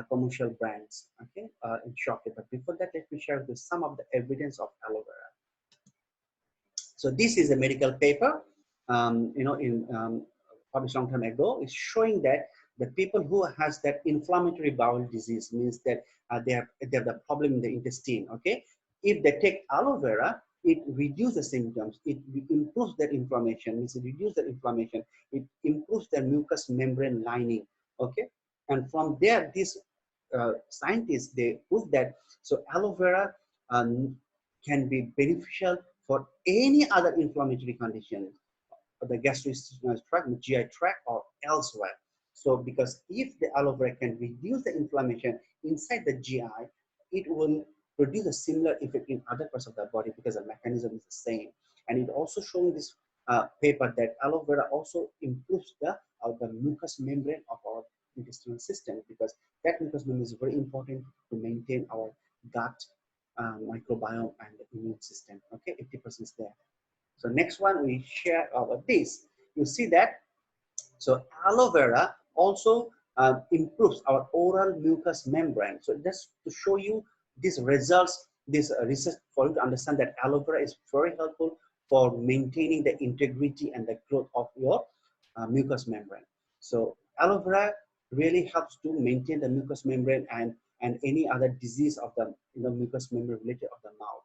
commercial brands. Okay, in shortly. But before that, let me share with you some of the evidence of aloe vera. So this is a medical paper, published long time ago. It's showing that the people who has that inflammatory bowel disease, means that they have the problem in the intestine. Okay, if they take aloe vera, it reduces the symptoms. It improves their inflammation. Means it reduces the inflammation. It improves their mucous membrane lining. Okay, and from there, these scientists, they prove that so aloe vera can be beneficial for any other inflammatory condition, the gastrointestinal tract, the GI tract, or elsewhere. So because if the aloe vera can reduce the inflammation inside the GI, it will produce a similar effect in other parts of the body, because the mechanism is the same. And it also showing this paper that aloe vera also improves the mucous membrane of our intestinal system, because that mucous membrane is very important to maintain our gut microbiome and the immune system. Okay, 80% is there. So next one we share about this. You see that, so aloe vera also improves our oral mucous membrane. So just to show you these results, this research, for you to understand that aloe vera is very helpful for maintaining the integrity and the growth of your mucous membrane. So aloe vera really helps to maintain the mucous membrane and any other disease of the mucous membrane related of the mouth.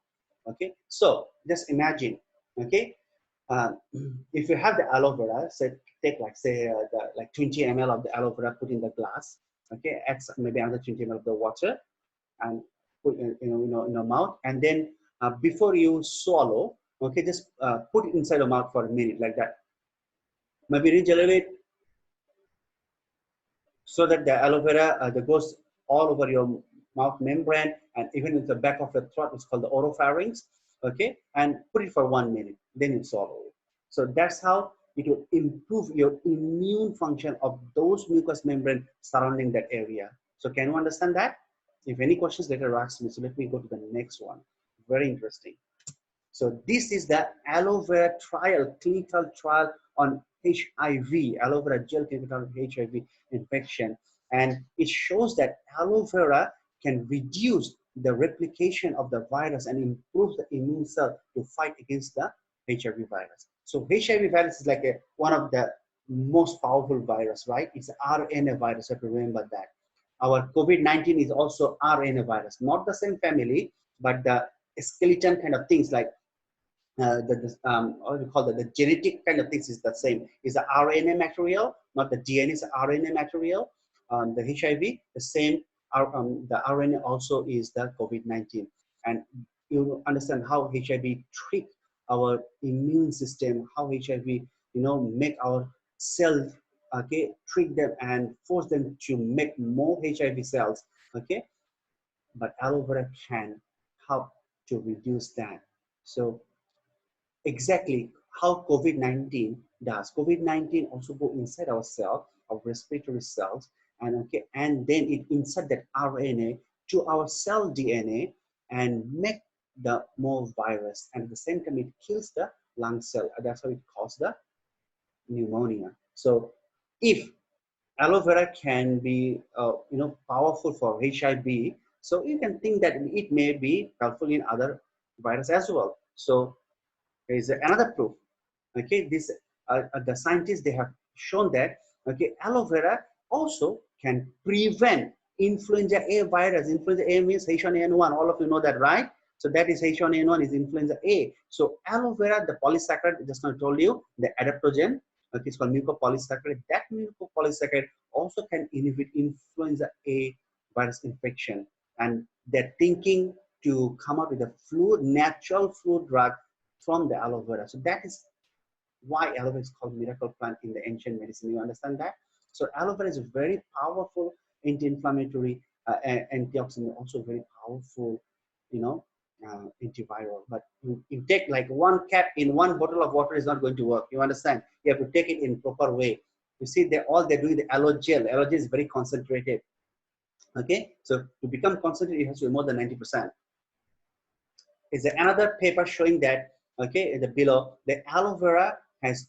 Okay, so just imagine, okay, if you have the aloe vera, say take like 20 ml of the aloe vera, put in the glass, okay, add maybe another 20 ml of the water, and put in your mouth, and then before you swallow, okay, just put it inside your mouth for a minute like that. Maybe regelate it so that the aloe vera that goes all over your mouth membrane and even in the back of the throat. It's called the oropharynx. Okay, and put it for 1 minute, then you swallow it. So that's how it will improve your immune function of those mucous membrane surrounding that area. So can you understand that? If any questions, later ask me. So let me go to the next one. Very interesting. So this is the aloe vera trial, clinical trial on HIV, aloe vera gel clinical trial on HIV infection. And it shows that aloe vera can reduce the replication of the virus and improve the immune cell to fight against the HIV virus. So HIV virus is like one of the most powerful virus, right? It's RNA virus, you have to remember that. Our COVID-19 is also RNA virus, not the same family, but the skeleton kind of things like what do you call that? The genetic kind of things is the same. Is the RNA material, not the DNA, is the RNA material. The HIV, the same. The RNA also is the COVID-19, and you understand how HIV trick our immune system, how HIV, make our cells, okay, trick them and force them to make more HIV cells, okay. But aloe vera can help to reduce that. So exactly how COVID-19 does. COVID-19 also go inside our cell, our respiratory cells, and okay, and then it insert that RNA to our cell DNA and make the more virus, and at the same time it kills the lung cell. That's how it causes the pneumonia. So if aloe vera can be powerful for HIV, so you can think that it may be helpful in other virus as well. So there is another proof. Okay, this the scientists, they have shown that okay, aloe vera also can prevent influenza A virus. Influenza A means H1N1. All of you know that, right? So that is H1N1 is influenza A. So aloe vera, the polysaccharide, just now told you, the adaptogen, okay, it's called mucopolysaccharide. That mucopolysaccharide also can inhibit influenza A virus infection. And they're thinking to come up with a natural flu drug from the aloe vera. So that is why aloe vera is called miracle plant in the ancient medicine. You understand that? So aloe vera is a very powerful anti-inflammatory, antioxidant, also very powerful, antiviral. But you take like one cap in one bottle of water is not going to work. You understand? You have to take it in proper way. You see, they're doing the aloe gel. Aloe gel is very concentrated. Okay, so to become concentrated, it has to be more than 90%. Is there another paper showing that, okay, in the below, the aloe vera has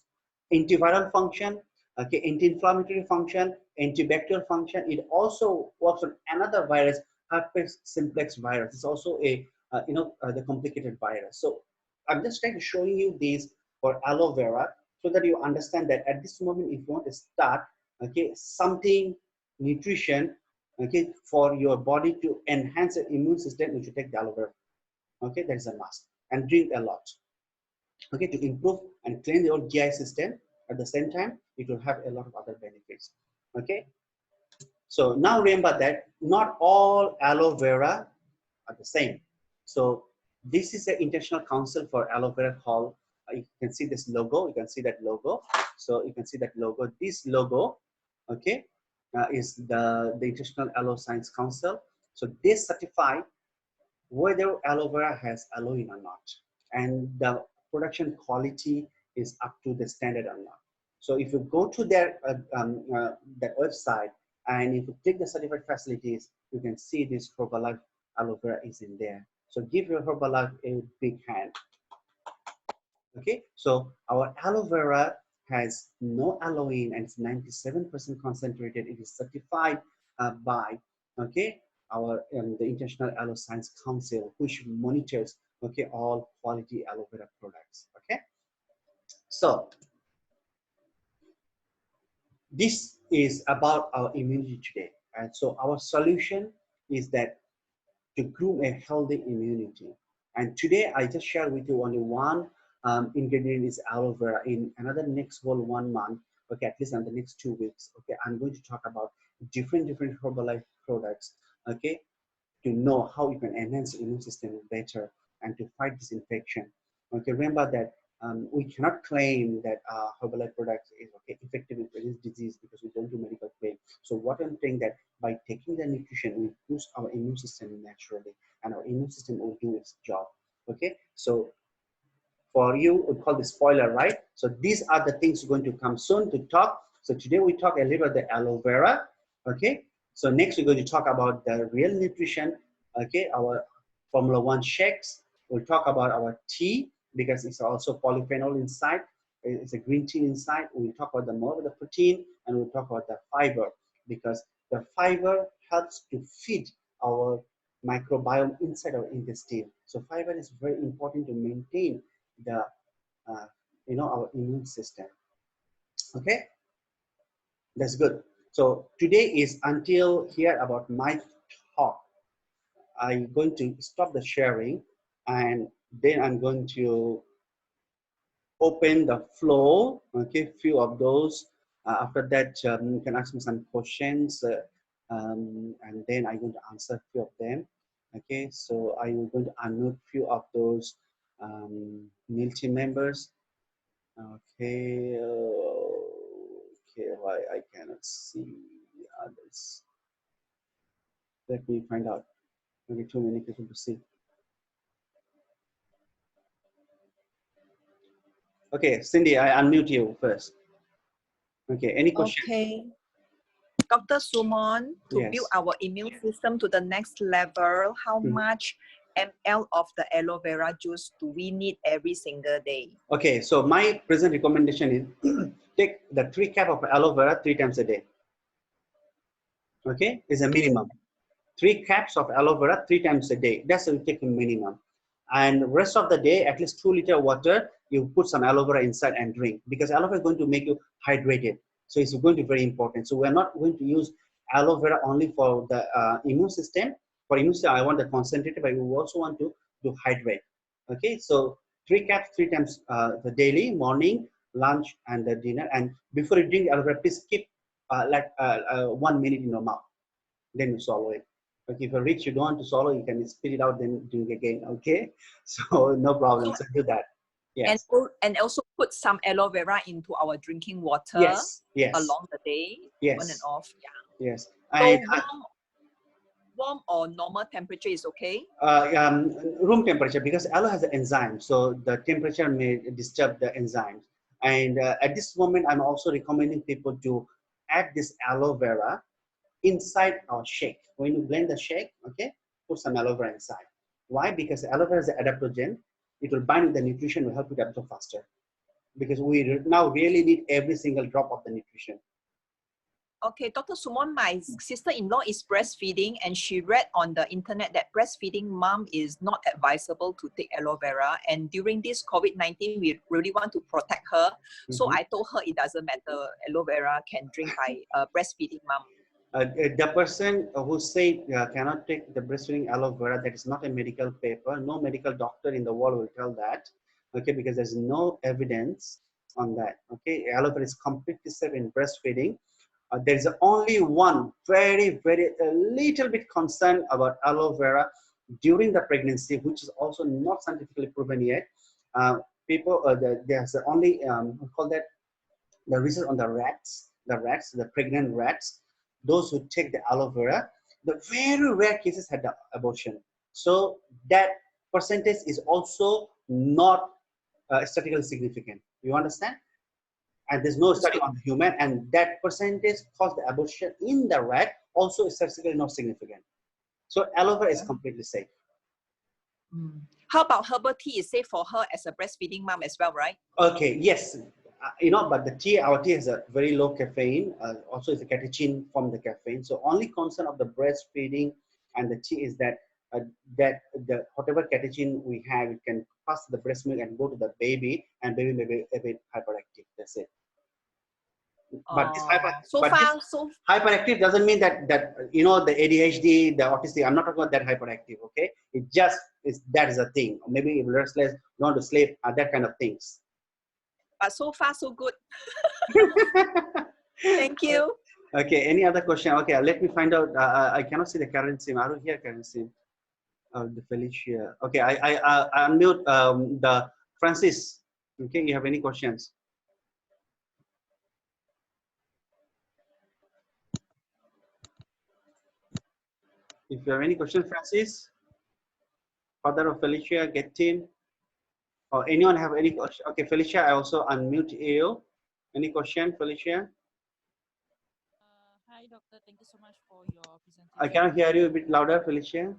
antiviral function, okay, anti-inflammatory function, antibacterial function. It also works on another virus, herpes simplex virus. It's also a, the complicated virus. So I'm just trying to show you this for aloe vera so that you understand that at this moment, if you want to start, okay, something, nutrition, okay, for your body to enhance the immune system, you should take the aloe vera. Okay, that is a must. And drink a lot. Okay, to improve and clean your GI system. At the same time, it will have a lot of other benefits. Okay, so now remember that not all aloe vera are the same. So this is the International Council for Aloe Vera called, you can see this logo, you can see that logo. So you can see that logo. This logo, okay, is the International Aloe Science Council. So they certify whether aloe vera has aloe or not, and the production quality is up to the standard or not. So if you go to their that website and if you click the certified facilities, you can see this Herbalife aloe vera is in there. So give your Herbalife a big hand. Okay, so our aloe vera has no aloe and it's 97% concentrated. It is certified by, okay, our the International Aloe Science Council, which monitors, okay, all quality aloe vera products. Okay, so this is about our immunity today, and so our solution is that to groom a healthy immunity. And today I just share with you only one ingredient is aloe vera. In another next whole 1 month, okay, at least in the next 2 weeks, okay, I'm going to talk about different Herbalife products, okay, to know how you can enhance the immune system better and to fight this infection. Okay, remember that we cannot claim that Herbalife product is okay, effective in this disease because we don't do medical claim. So what I'm saying that by taking the nutrition, we boost our immune system naturally, and our immune system will do its job. Okay, so for you, we call the spoiler, right? So these are the things going to come soon to talk. So today we talk a little about the aloe vera. Okay, so next we're going to talk about the real nutrition. Okay, our Formula 1 shakes. We'll talk about our tea. because it's also polyphenol inside. It's a green tea inside. We'll talk about the more of the protein, and we'll talk about the fiber, because the fiber helps to feed our microbiome inside our intestine. So fiber is very important to maintain the uh, our immune system. Okay, that's good. So today is until here about my talk. I'm going to stop the sharing, and then I'm going to open the floor. Okay, few of those. After that, you can ask me some questions, and then I'm going to answer few of them. Okay, so I'm going to unmute few of those team members. Okay, okay, why I cannot see others? Let me find out. Maybe too many people to see. Okay, Cindy, I unmute you first. Okay, any question? Okay. Dr. Sumon, to Yes. build our immune system to the next level, how much ml of the aloe vera juice do we need every single day? Okay, so my present recommendation is take the 3 cup of aloe vera 3 times a day. Okay, is a minimum. 3 caps of aloe vera 3 times a day. That's will take a minimum. And rest of the day, at least 2-liter water, you put some aloe vera inside and drink, because aloe vera is going to make you hydrated. So it's going to be very important. So we're not going to use aloe vera only for the immune system. For immune system, I want the concentrated, but we also want to hydrate. Okay, so 3 caps 3 times the daily, morning, lunch, and the dinner. And before you drink aloe vera, please keep 1 minute in your mouth. Then you swallow it. Okay, if you're rich, you don't want to swallow, you can spit it out, then drink again. Okay, so no problem. So do that. Yes. And also put some aloe vera into our drinking water. Yes. Yes. Along the day. Yes. On and off. Yeah. Yes. So warm or normal temperature is okay? Room temperature, because aloe has an enzyme, so the temperature may disturb the enzymes. And at this moment, I'm also recommending people to add this aloe vera inside our shake. When you blend the shake, okay, put some aloe vera inside. Why? Because aloe vera is an adaptogen. It will bind with the nutrition, will help you to absorb faster. Because we now really need every single drop of the nutrition. Okay, Dr. Sumon, my sister-in-law is breastfeeding, and she read on the internet that breastfeeding mom is not advisable to take aloe vera. And during this COVID-19, we really want to protect her. So I told her it doesn't matter. Aloe vera can drink by breastfeeding mom. The person who said cannot take the breastfeeding aloe vera, that is not a medical paper. No medical doctor in the world will tell that. Okay, because there's no evidence on that. Okay, aloe vera is completely safe in breastfeeding. There is only one very a little bit concern about aloe vera during the pregnancy, which is also not scientifically proven yet. There's only we call that the research on the pregnant rats, those who take the aloe vera, the very rare cases had the abortion. So that percentage is also not statistically significant. You understand? And there's no study on the human, and that percentage caused the abortion in the rat also is statistically not significant. So aloe vera is completely safe. How about herbal tea is safe for her as a breastfeeding mom as well, right? Okay, yes. But our tea has a very low caffeine. Also, it's a catechin from the caffeine. So only concern of the breastfeeding and the tea is that the whatever catechin we have, it can pass the breast milk and go to the baby, and baby may be a bit hyperactive. That's it. But this hyperactive doesn't mean that the ADHD, the autistic. I'm not talking about that hyperactive. Okay, it just is that is a thing. Maybe restless, don't want to sleep, that kind of things. But so far so good. Thank you. Okay, any other question? Okay, let me find out. I cannot see the Karen Sim. I don't hear Karen Sim. The Felicia. Okay, I unmute the Francis. Okay, you have any questions? If you have any questions, Francis, father of Felicia, get in. Or anyone have any question? Okay, Felicia, I also unmute you. Any question, Felicia? Hi, doctor. Thank you so much for your presentation. I cannot hear you a bit louder, Felicia.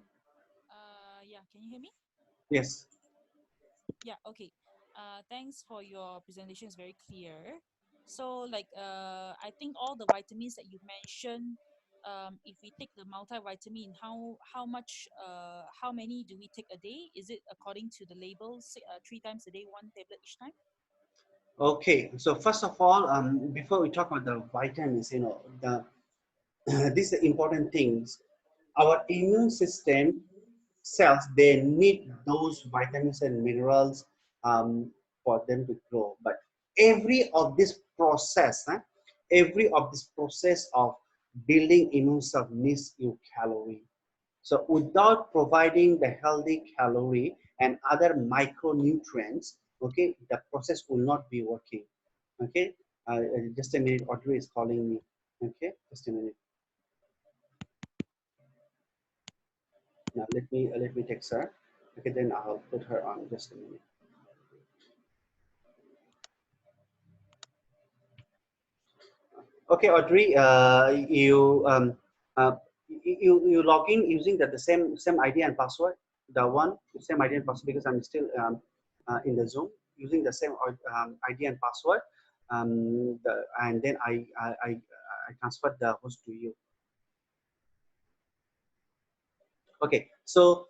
Yeah, can you hear me? Yes. Yeah, okay. Thanks for your presentation. It's very clear. So, like, I think all the vitamins that you mentioned, if we take the multivitamin, how many do we take a day? Is it according to the labels, 3 times a day, 1 tablet each time? Okay, so first of all, before we talk about the vitamins, the these are important things. Our immune system cells, they need those vitamins and minerals for them to grow. But every of this process, every of this process of building immune cells needs you calorie. So without providing the healthy calorie and other micronutrients, okay, the process will not be working. Okay, just a minute. Audrey is calling me. Okay, just a minute. Now let me text her. Okay, then I'll put her on. Just a minute. Okay, Audrey, you log in using the same ID and password, the same ID and password, because I'm still in the Zoom using the same ID and password, and then I transferred the host to you. Okay, so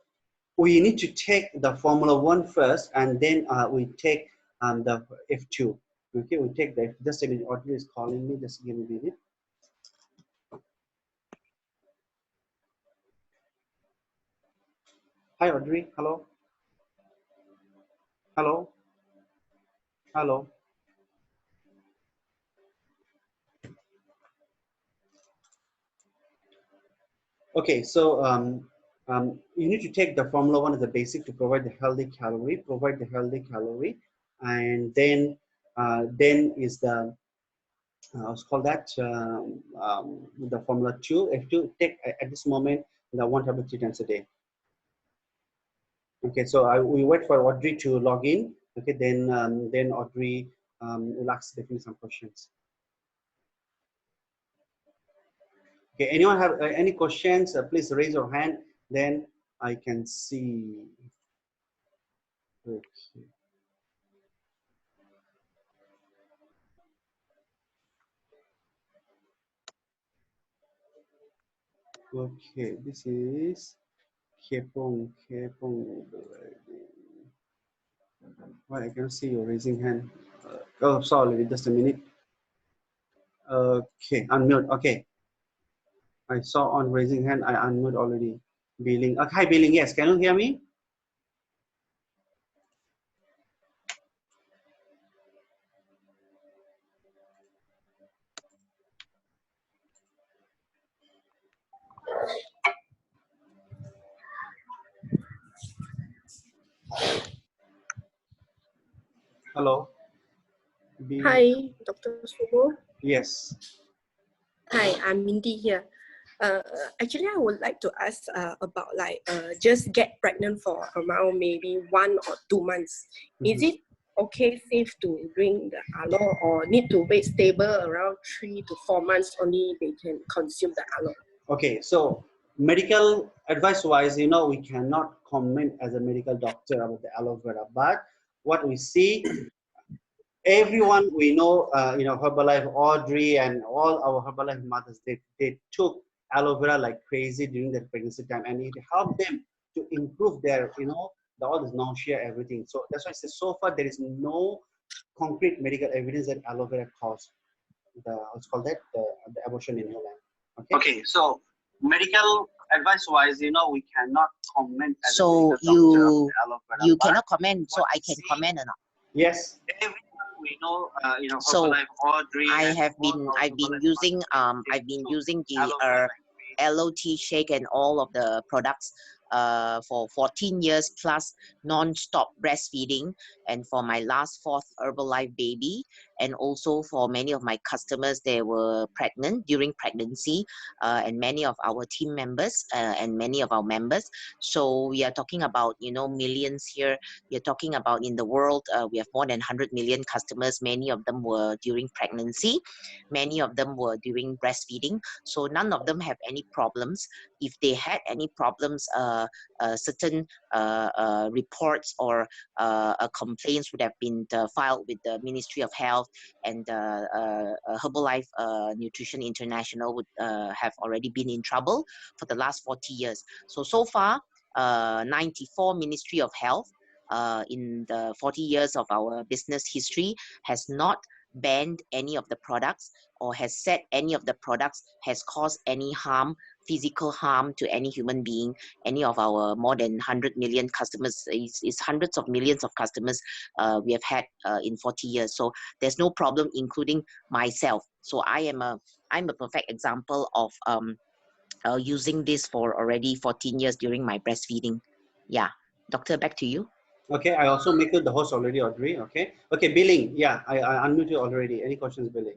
we need to take the Formula 1 first, and then we take the F2. Okay, we take the, just a minute, Audrey is calling me, just give me a minute. Hi, Audrey, hello? Hello? Hello? Okay, so you need to take the Formula 1 as a basic to provide the healthy calorie, and then is the, let's call that the Formula 2. F2, take at this moment the 1 tablet 3 times a day. Okay, so we wait for Audrey to log in. Okay, then Audrey will ask definitely some questions. Okay, anyone have any questions? Please raise your hand. Then I can see. Okay. Okay, this is Kepong. Why I can see your raising hand. Oh, sorry, just a minute. Okay, unmute. Okay, I saw on raising hand. I unmute already. Billing. Hi, Billing. Yes, can you hear me? Hello. Hi, Dr. Sumo. Yes. Hi, I'm Mindy here. Actually, I would like to ask about just get pregnant for around maybe 1 or 2 months. Is it okay, safe to drink the aloe, or need to wait stable around 3 to 4 months only they can consume the aloe? Okay, so medical advice wise, we cannot comment as a medical doctor about the aloe vera, but what we see, everyone we know, Herbalife, Audrey, and all our Herbalife mothers, they took aloe vera like crazy during their pregnancy time, and it helped them to improve their, all this nausea, everything. So that's why I say so far there is no concrete medical evidence that aloe vera caused what's called that the abortion in Holland. Okay, so medical advice wise, we cannot comment as so a medical doctor. You cannot comment, so I can comment or not? Yes. Everyone we know, So Audrey, I've been using the aloe tea shake and all of the products for 14 years plus non-stop breastfeeding, and for my last 4th Herbalife baby, and also for many of my customers, they were pregnant during pregnancy, and many of our team members and many of our members. So we are talking about millions here. We are talking about in the world we have more than 100 million customers. Many of them were during pregnancy, many of them were during breastfeeding, so none of them have any problems. If they had any problems certain reports or complaints would have been filed with the Ministry of Health, and Herbalife Nutrition International would have already been in trouble for the last 40 years. So far, 94 Ministry of Health in the 40 years of our business history has not banned any of the products, or has said any of the products has caused any harm, physical harm to any human being. Any of our more than 100 million customers, is hundreds of millions of customers we have had in 40 years. So there's no problem, including myself. So I'm a perfect example of using this for already 14 years during my breastfeeding. Yeah, doctor, back to you. Okay, I also make you the host already, Audrey. Okay, okay, Billing. Yeah, I unmute you already. Any questions, Billing?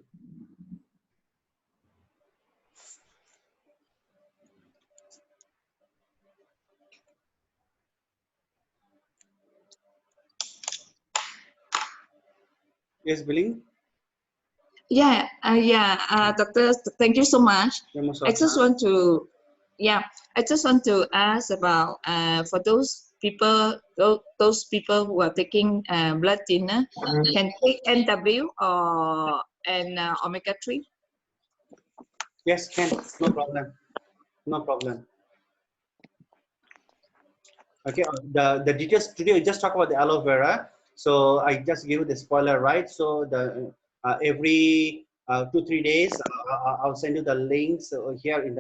Yes, Billing. Doctor, thank you so much. You're most I just welcome. want to, I just want to ask about for those people who are taking blood thinner, can take NW or omega 3? Yes, can. No problem. No problem. Okay, the details today we just talk about the aloe vera. So I just give you the spoiler, right? So the every 2-3 days I'll send you the links here in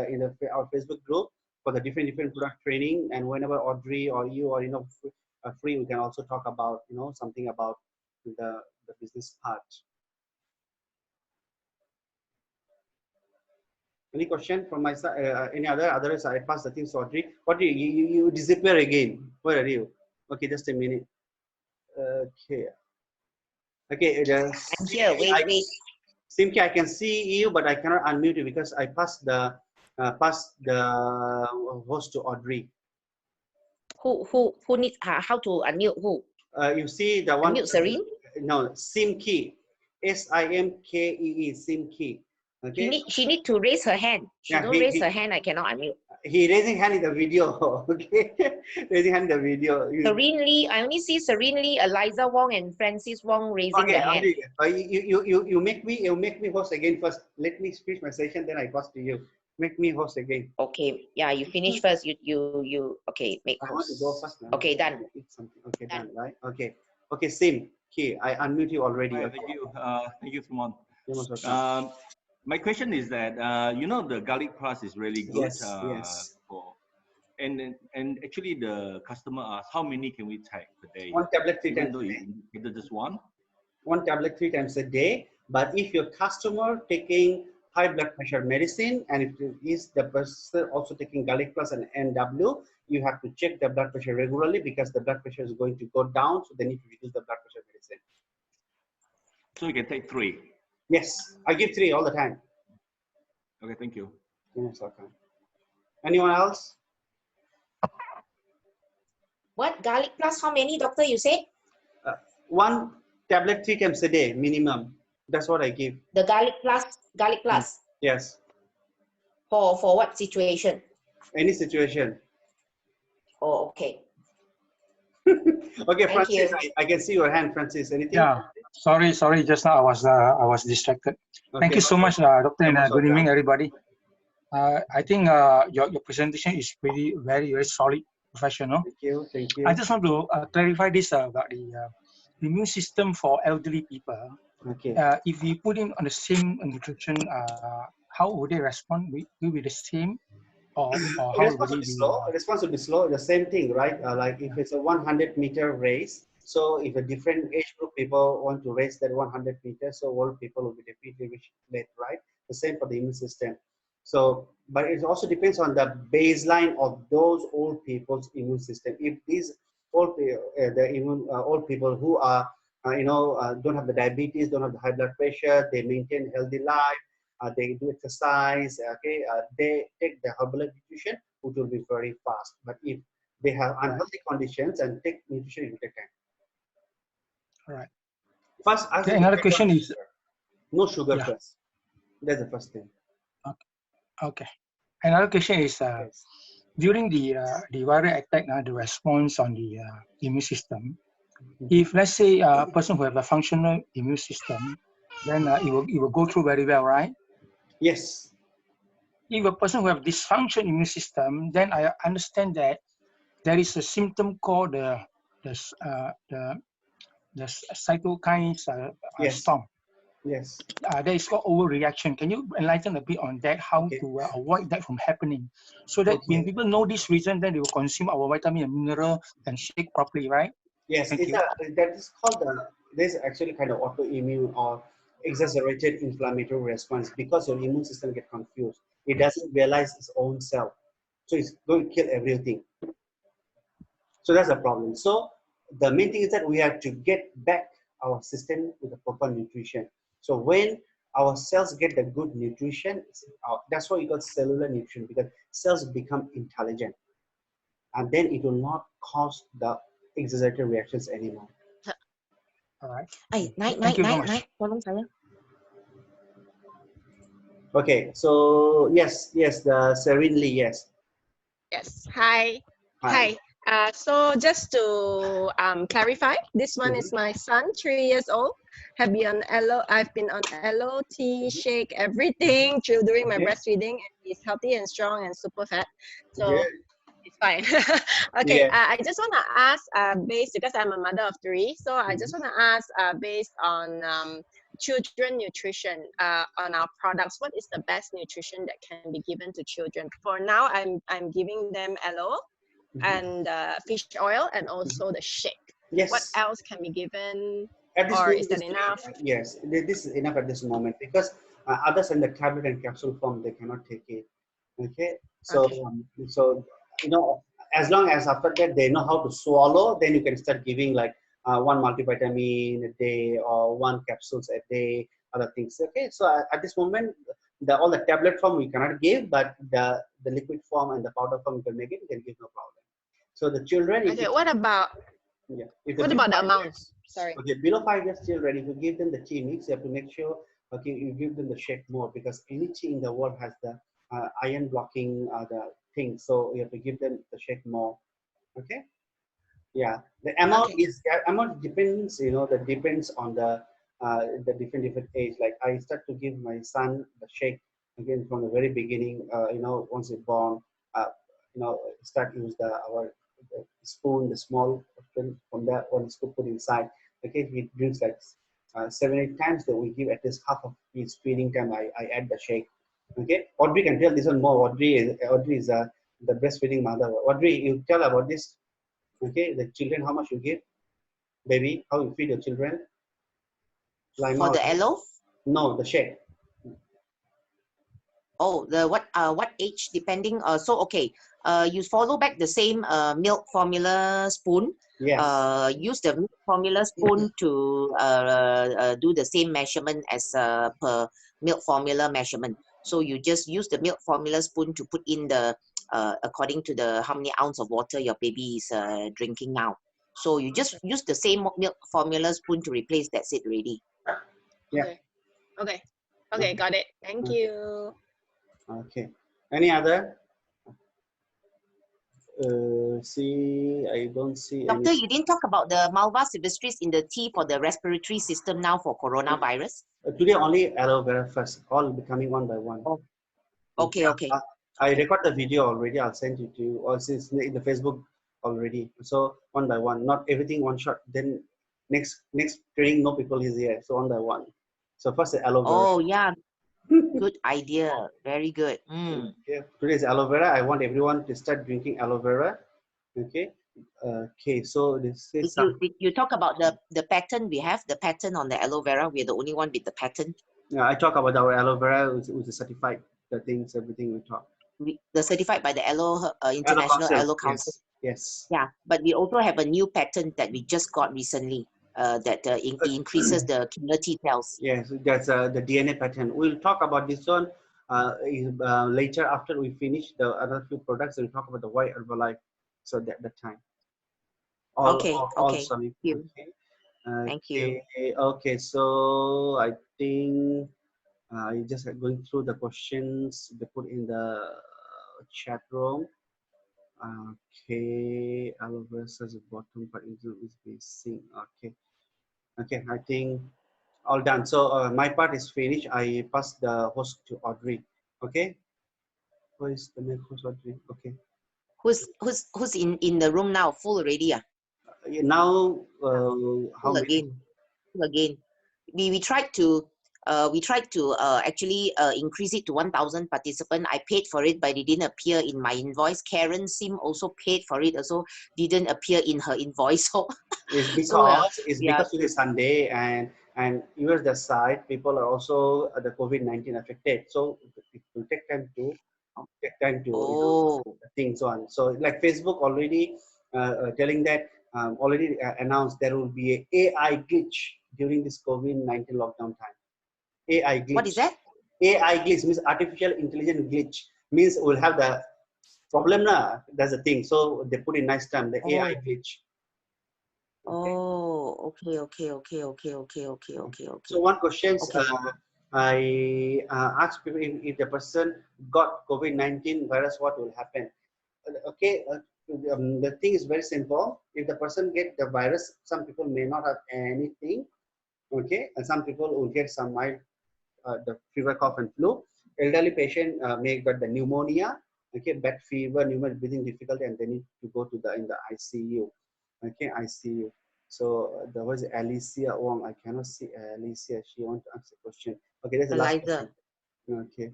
our Facebook group for the different product training, and whenever Audrey or you are free, we can also talk about something about the business part. Any question from my side? Any others? I pass the things to Audrey. Audrey, you disappear again. Where are you? Okay, just a minute. Okay. Okay. I'm here. Wait. Simki, I can see you, but I cannot unmute you because I passed the host to Audrey. Who needs how to unmute who? You see the one. Unmute Serene? No, Simki. Simkee. Simki. Okay. She need to raise her hand. She don't raise her hand, I cannot unmute. He raising hand in the video. Okay, raising hand in the video. Serene Lee, I only see Serene Lee, Eliza Wong, and Francis Wong raising their hand. You make me host again first. Let me finish my session, then I pass to you. Make me host again. Okay, yeah, you finish first. You okay? Make host. I want to go first now. Okay, done. Okay, done. Right? Okay. Okay, Sim. Okay, I unmute you already. Hi, okay. Thank you, Simon. You're My question is that the garlic plus is really good. Yes. Yes. And actually the customer asks how many can we take per day? One tablet 3 times. Either just one. One tablet 3 times a day. But if your customer taking high blood pressure medicine, and if it is the person also taking garlic plus and NW, you have to check the blood pressure regularly because the blood pressure is going to go down. So they need to reduce the blood pressure medicine. So you can take 3. Yes, I give 3 all the time. Okay, thank you. Yes, okay. Anyone else? What garlic plus? How many, doctor? You say? One tablet 3 times a day minimum. That's what I give. The garlic plus. Garlic plus. Yes. For what situation? Any situation. Oh, okay. Okay, Thank Francis, you. I can see your hand, Francis. Anything? Yeah, sorry. Just now I was distracted. Okay. Thank you so much, Doctor, and good evening, welcome. everybody. I think your presentation is very, very solid, professional. Thank you. Thank you. I just want to clarify this about the immune system for elderly people. Okay. If we put in on the same nutrition, how would they respond? Will it be the same? Or how response will be slow. Response will be slow. The same thing, right? Like if it's a 100-meter race, so if a different age group people want to race that 100 meters, so old people will be definitely late, right? The same for the immune system. So, but it also depends on the baseline of those old people's immune system. If these old old people who are don't have the diabetes, don't have the high blood pressure, they maintain healthy life. They do exercise, okay, they take the herbal nutrition, which will be very fast. But if they have unhealthy conditions and take nutrition, it will take time. All right. First, okay, another question is no sugar first. That's the first thing. Okay. Another question is, yes. during the viral attack, the response on the immune system, if let's say a person who have a functional immune system, then it will go through very well, right? Yes. If a person who have dysfunction immune system, then I understand that there is a symptom called the cytokines Yes. storm. Yes. That is called overreaction. Can you enlighten a bit on that? How to avoid that from happening, so that when people know this reason, then they will consume our vitamin and mineral and shake properly, right? Yes, Thank you. that is called there's actually kind of autoimmune or exaggerated inflammatory response because your immune system get confused. It doesn't realize its own self, so it's going to kill everything. So that's the problem. So the main thing is that we have to get back our system with the proper nutrition. So when our cells get the good nutrition, that's why we got cellular nutrition, because cells become intelligent, and then it will not cause the exaggerated reactions anymore. All right. Thank you very much. Tolong saya. Okay, so yes, the Serene Lee, yes. Yes. Hi. Hi. So just to clarify, this one is my son, 3 years old. Have been on I've been on LOT, shake, everything during my breastfeeding, and he's healthy and strong and super fat. So it's fine. Okay. Yeah. I just want to ask, based, because I'm a mother of 3, so I just want to ask, based on children nutrition on our products, what is the best nutrition that can be given to children? For now, I'm giving them aloe and fish oil and also the shake. Yes. What else can be given, At this or moment, is that enough? Yes, this is enough at this moment, because others in the tablet and capsule form, they cannot take it. Okay, so so as long as after that they know how to swallow, then you can start giving like one multivitamin a day or one capsules a day, other things. Okay, so at this moment, all the tablet form we cannot give, but the liquid form and the powder form we can make it. We can give, no problem. So the children, Okay, what about what about the amounts? Sorry. Okay, below 5 years children, if you give them the tea mix, you have to make sure, okay, you give them the shake more, because any tea in the world has the iron blocking the thing, so you have to give them the shake more. Okay. Yeah, the amount depends. That depends on the different age. Like I start to give my son the shake again from the very beginning. Once he's born, start use the spoon, the small spoon, from that one is to put inside. Okay, he drinks like 7-8 times. That we give at least half of his feeding time. I add the shake. Okay, Audrey can tell this one more. Audrey is the breastfeeding mother. Audrey, you tell about this. Okay, the children, how much you give? Baby, how you feed your children? For the aloe? No, the shake. Oh, the what age depending? You follow back the same milk formula spoon. Yes. Use the milk formula spoon to do the same measurement as per milk formula measurement. So you just use the milk formula spoon to put in the according to the how many ounce of water your baby is drinking now. So you just use the same milk formula spoon to replace. That's it, already. Yeah. Okay, got it. Thank you. Okay. Any other? See, I don't see. Doctor, you didn't talk about the Malva silvestris in the tea for the respiratory system now for coronavirus. Today only aloe vera first. All becoming one by one. Oh. Okay. I record the video already. I'll send it to you. Also, it's in the Facebook already. So one by one, not everything one shot. Then next training, no people is here. So one by one. So first the aloe vera. Oh yeah, good idea. Very good. Yeah. Today is aloe vera. I want everyone to start drinking aloe vera. Okay. Okay. So this is you talk about the pattern we have. The pattern on the aloe vera. We're the only one with the pattern. Yeah, I talk about our aloe vera with the certified, the things, everything we talk. The certified by the Aloe International Aloe Council. Yes. Yeah, but we also have a new patent that we just got recently that increases the killer T cells. Yes, that's the DNA pattern. We'll talk about this one later after we finish the other few products. We'll talk about the white Herbalife. So that time. Okay. Thank you. Thank you. Okay, so I think you just going through the questions they put in the chat room. Okay, aloe vera says the bottom part is facing. Okay, okay, I think all done. So my part is finished. I pass the host to Audrey. Okay, who is the next host, Audrey? Okay. Who's in the room now? Full already? Now, how Full many? again. Full again. We tried to actually increase it to 1,000 participants. I paid for it, but it didn't appear in my invoice. Karen Sim also paid for it, also didn't appear in her invoice. So, It's so because it is Sunday and US the side people are also the COVID-19 affected. So it will take time to things on. So like Facebook already telling that already announced there will be a AI glitch during this COVID-19 lockdown time. AI glitch. What is that? AI glitch means artificial intelligence glitch means we'll have the problem na. That's the thing. So they put in nice term the AI glitch. Oh, okay. So one question Okay. I asked people if the person got COVID-19 virus, what will happen? Okay, the thing is very simple. If the person get the virus, some people may not have anything. Okay, and some people will get some mild the fever, cough, and flu. Elderly patient may get the pneumonia. Okay, bad fever, pneumonia, breathing difficulty, and they need to go to the in the ICU. Okay, ICU. So there was Alicia Wong. I cannot see Alicia. She wants to ask a question. Okay, that's the last Eliza. question. Okay,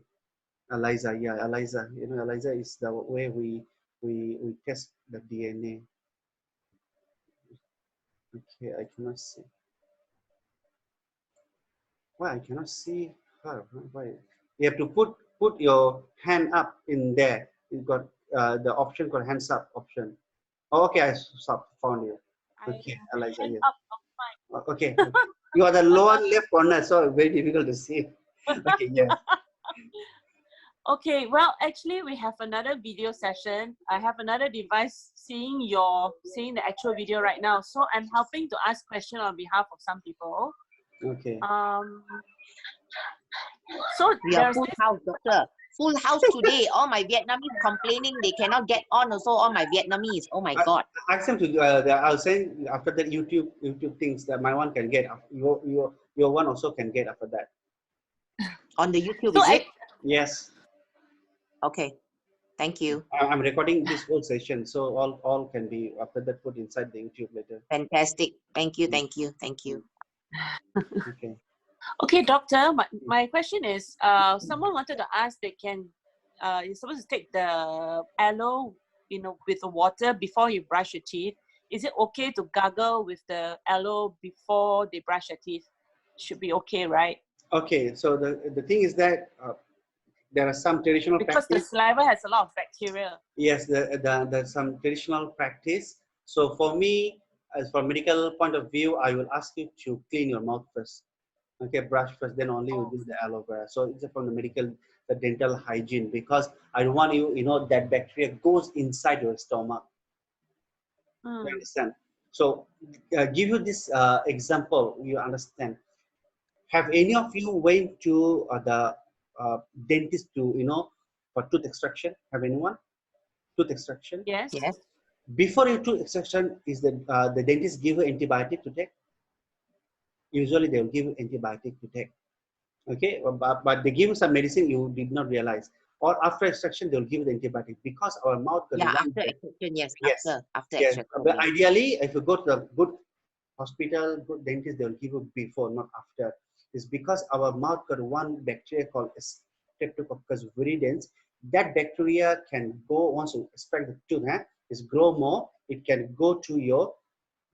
Eliza. Yeah, Eliza. You know, Eliza is the way we test the DNA. Okay, I cannot see. Why I cannot see her? Why? You have to put your hand up in there. You got the option called hands up option. Oh, okay, I found you. Okay, Eliza. Yes. Okay, okay. You are the lower left corner, so very difficult to see. Okay, yes. Okay, well, actually, we have another video session. I have another device seeing the actual video right now. So I'm helping to ask question on behalf of some people. Okay. So we are full house, doctor. Full house today. All my Vietnamese complaining they cannot get on. Also, all my Vietnamese. Oh my God. Ask them to. I was saying after that YouTube things that my one can get. Your one also can get after that. On the YouTube, so is it? Yes. Okay. Thank you. I'm recording this whole session, so all can be after that put inside the YouTube later. Fantastic. Thank you. Okay. Okay, doctor. My question is, someone wanted to ask. They can, you're supposed to take the aloe, with the water before you brush your teeth. Is it okay to gargle with the aloe before they brush their teeth? Should be okay, right? Okay. So the thing is that there are some traditional because practice. The saliva has a lot of bacteria. Yes, there's some traditional practice. So for me, as for medical point of view, I will ask you to clean your mouth first. Okay, brush first, then only you do the aloe vera. So it's from the dental hygiene, because I don't want that bacteria goes inside your stomach. You understand? So give you this example, you understand. Have any of you went to the dentist for tooth extraction? Have anyone? Tooth extraction? Yes. Before your tooth extraction, is the dentist give you antibiotic to take? Usually they will give you antibiotic to take. Okay, but they give you some medicine you did not realize. Or after extraction, they will give you the antibiotic because our mouth. After extraction, yes. After yes. extraction. But ideally, if you go to a good hospital, good dentist, they will give you before, not after. It's because our mouth got one bacteria called Streptococcus viridans. That bacteria can go, once you extract the tooth, is grow more. It can go to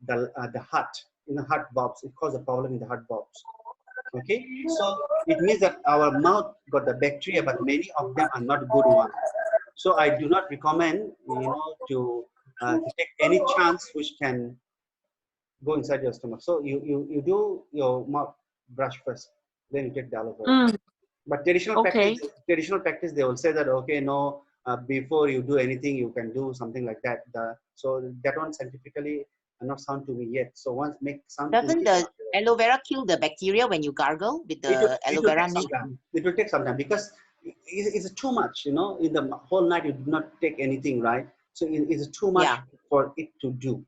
the heart, heart valves. It causes a problem in the heart valves. Okay, so it means that our mouth got the bacteria, but many of them are not good ones. So I do not recommend, to take any chance which can go inside your stomach. So you do your mouth brush first, then you take the aloe vera. But traditional practice, they will say that no, before you do anything, you can do something like that. So that one scientifically not sound to me yet. So once make sound. Doesn't the aloe vera kill the bacteria when you gargle with the aloe vera? It will take some time because it's too much. In the whole night you do not take anything, right? So it is too much for it to do.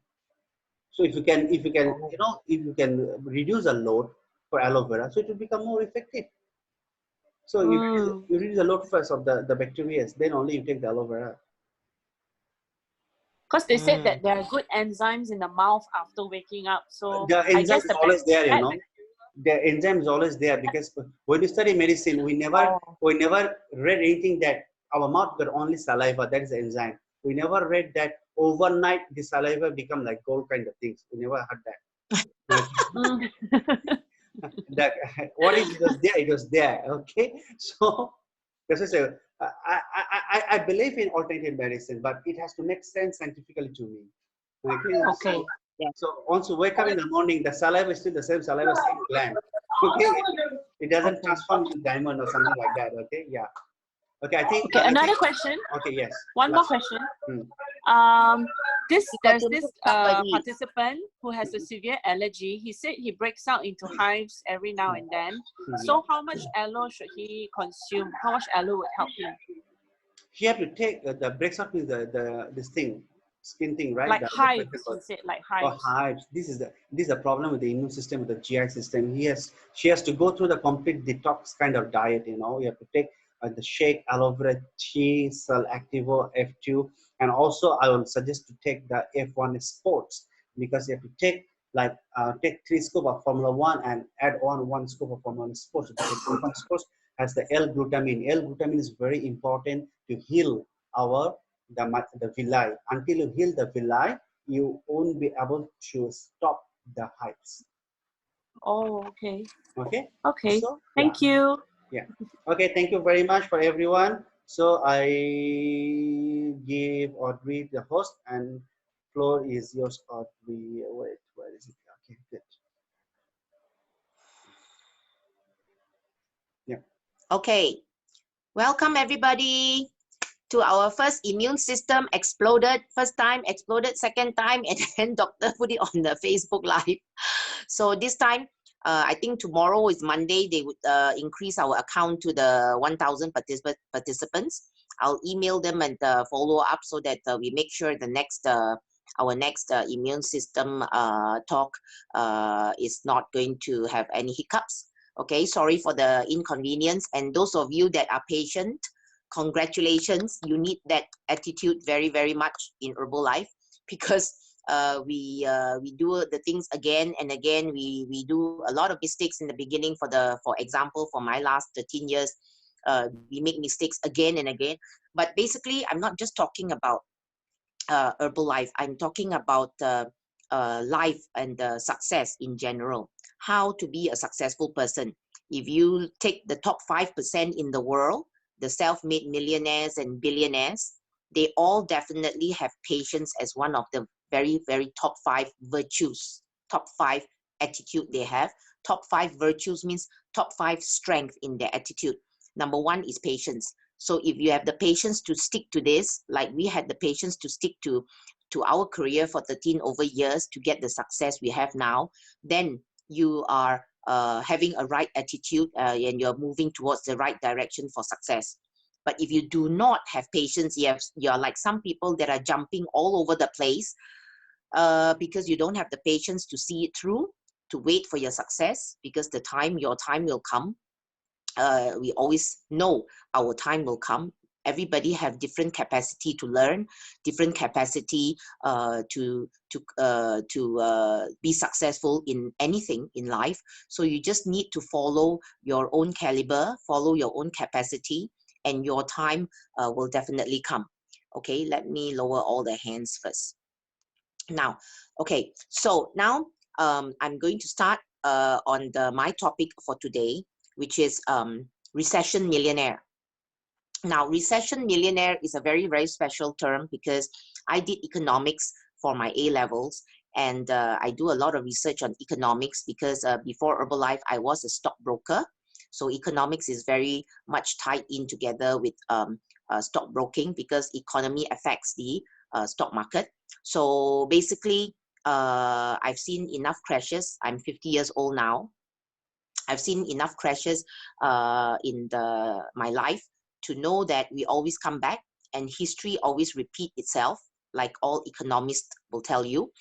So if you can, if you can reduce the load for aloe vera, so it will become more effective. So you reduce the load first of the bacteria, then only you take the aloe vera. Because they said that there are good enzymes in the mouth after waking up. So The I enzyme guess is the always there, bad The enzyme is always there, because when you study medicine, we never read anything that our mouth got only saliva. That is the enzyme. We never read that overnight the saliva become like gold kind of things. We never heard that. That what is it was there, it was there. Okay, so that's why I say, I believe in alternative medicine, but it has to make sense scientifically to me. Okay. So once you wake up in the morning, the saliva is still the same saliva, same gland. Okay, it doesn't transform to diamond or something like that. Okay, yeah. Okay, I think. Okay, another question. Okay, yes. One more question. There's this participant who has a severe allergy. He said he breaks out into hives every now and then. So how much aloe should he consume? How much aloe would help him? He have to take the breaks out with this thing, skin thing, right? Like hives, he said, like hives. Oh, hives. This is the problem with the immune system, with the GI system. She has to go through the complete detox kind of diet. You have to take the shake, aloe vera tea, cell activo, F2, and also I will suggest to take the F1 sports, because you have to take take 3 scoops of Formula 1 and add on 1 scoop of Formula 1 sports. Because F1 sports has the L-glutamine. L-glutamine is very important to heal the villi. Until you heal the villi, you won't be able to stop the hives. Oh, okay. Okay. Okay. So, thank you. Yeah. Okay. Thank you very much for everyone. So I give Audrey the host, and floor is yours, Audrey. Wait, where is it? Okay, good. Yeah. Okay. Welcome everybody to our first immune system exploded. First time exploded, second time, and then doctor put it on the Facebook Live. So this time, I think tomorrow is Monday. They would increase our account to the 1,000 participants. I'll email them and follow up so that we make sure the next our next immune system talk is not going to have any hiccups. Okay, sorry for the inconvenience. And those of you that are patient, congratulations. You need that attitude very, very much in Herbalife, because we do the things again and again. We do a lot of mistakes in the beginning. For example, for my last 13 years, we make mistakes again and again. But basically, I'm not just talking about Herbalife. I'm talking about life and success in general. How to be a successful person. If you take the top 5% in the world, the self-made millionaires and billionaires, they all definitely have patience as one of the very, very top 5 virtues, top 5 attitude they have. Top 5 virtues means top 5 strength in their attitude. Number 1 is patience. So if you have the patience to stick to this, like we had the patience to stick to our career for 13 over years to get the success we have now, then you are having a right attitude and you're moving towards the right direction for success. But if you do not have patience, you're like some people that are jumping all over the place because you don't have the patience to see it through, to wait for your success, because your time will come. We always know our time will come. Everybody have different capacity to learn, different capacity to be successful in anything in life. So you just need to follow your own caliber, follow your own capacity, and your time will definitely come. Okay, let me lower all the hands first. Now, okay, so now I'm going to start on my topic for today, which is recession millionaire. Now, recession millionaire is a very, very special term because I did economics for my A-levels, and I do a lot of research on economics because before Herbalife, I was a stockbroker. So economics is very much tied in together with stockbroking because economy affects the stock market. So basically, I've seen enough crashes. I'm 50 years old now. I've seen enough crashes in my life to know that we always come back and history always repeat itself. like all economists will tell you.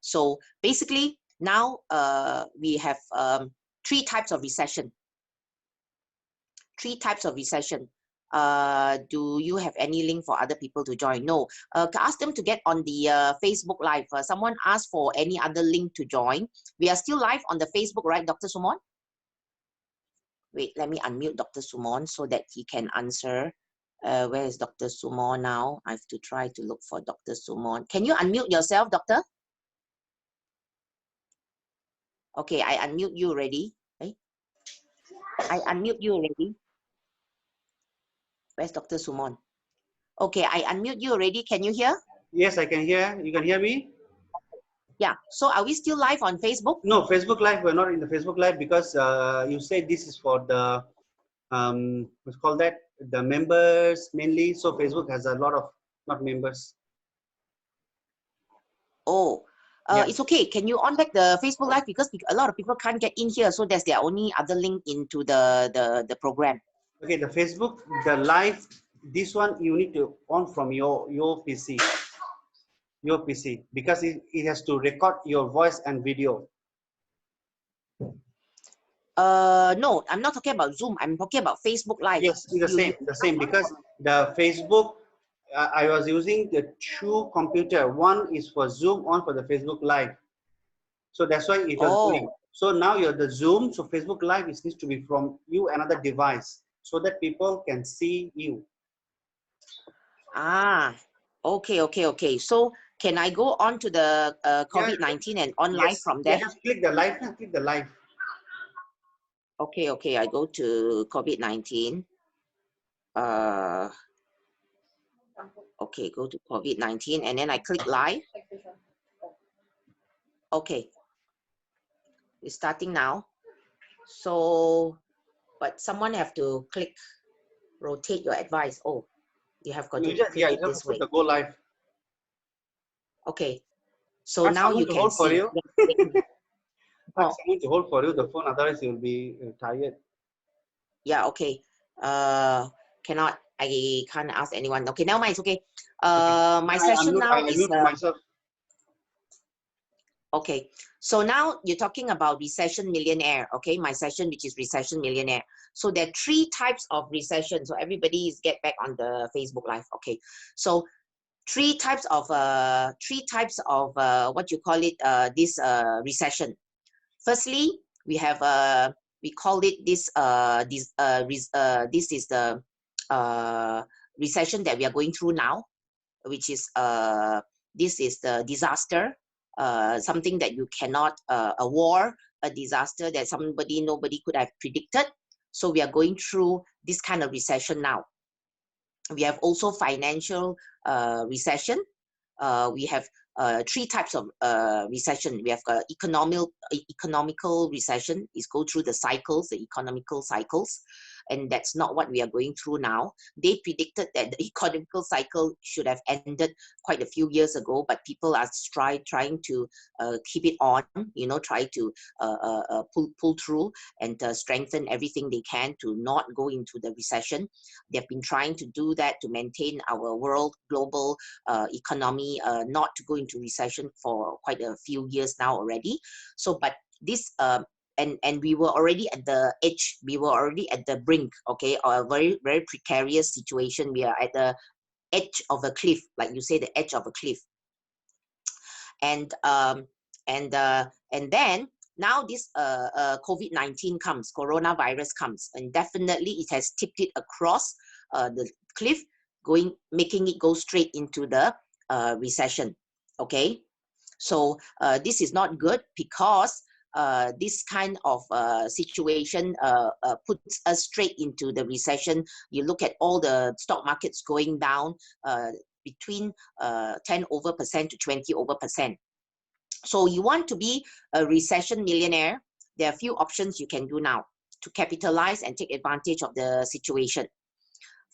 So basically now we have three types of recession. Do you have any link for other people to join? No. Ask them to get on the Facebook Live. Someone asked for any other link to join. We are still live on the Facebook, right, Dr. Sumon? Wait, let me unmute Dr. Sumon so that he can answer. Where is Dr. Sumon now? I have to try to look for Dr. Sumon. Can you unmute yourself, doctor? Okay, I unmute you already. Okay. I unmute you already. Where's Dr. Sumon? Okay, I unmute you already. Can you hear? Yes, I can hear. You can hear me? Yeah. So are we still live on Facebook? No, Facebook Live. We're not in the Facebook Live because you said this is for the what's called that, the members mainly. So Facebook has a lot of not members. Oh, Yeah. it's okay. Can you on back the Facebook Live, because a lot of people can't get in here, so that's their only other link into the program. Okay, the Facebook, the live, this one you need to on from your PC. Your PC, because it has to record your voice and video. No, I'm not talking about Zoom. I'm talking about Facebook Live. Yes, it's the same because the Facebook, I was using the two computer. One is for Zoom, one for the Facebook Live. So that's why it was going. So now you're the Zoom, so Facebook Live needs to be from you another device so that people can see you. Ah, okay. So can I go on to the COVID-19 and on live from there? Yeah, just click the live. Click the live. Okay. I go to COVID-19. Okay, go to COVID-19 and then I click live. Okay, it's starting now. So, but someone have to click rotate your advice. Oh, you have got to click it this way. Go live. Okay, so now you can see. Ask someone to hold for you the phone, otherwise you'll be tired. Yeah, okay. I can't ask anyone. Okay, now it's okay. My session now is okay. So now you're talking about recession millionaire. Okay, my session, which is recession millionaire. So there are three types of recession. So everybody is get back on the Facebook Live. Okay, so three types of what you call it, this recession. Firstly, we have we call it this is the recession that we are going through now, which is this is the disaster, something that you cannot, a war, a disaster that nobody could have predicted. So we are going through this kind of recession now. We have also financial recession. We have three types of recession. We have economical recession. Is go through the cycles, the economical cycles, and that's not what we are going through now. They predicted that the economical cycle should have ended quite a few years ago, but people are trying to keep it on. Try to pull through and strengthen everything they can to not go into the recession. They've been trying to do that to maintain our global economy not to go into recession for quite a few years now already. So, but this and we were already at the edge. We were already at the brink. Okay, a very very precarious situation. We are at the edge of a cliff, like you say, the edge of a cliff. And then now this COVID-19 comes, coronavirus comes, and definitely it has tipped it across the cliff, making it go straight into the recession. Okay, so this is not good, because this kind of situation puts us straight into the recession. You look at all the stock markets going down between 10% to 20%. So you want to be a recession millionaire, there are a few options you can do now to capitalize and take advantage of the situation.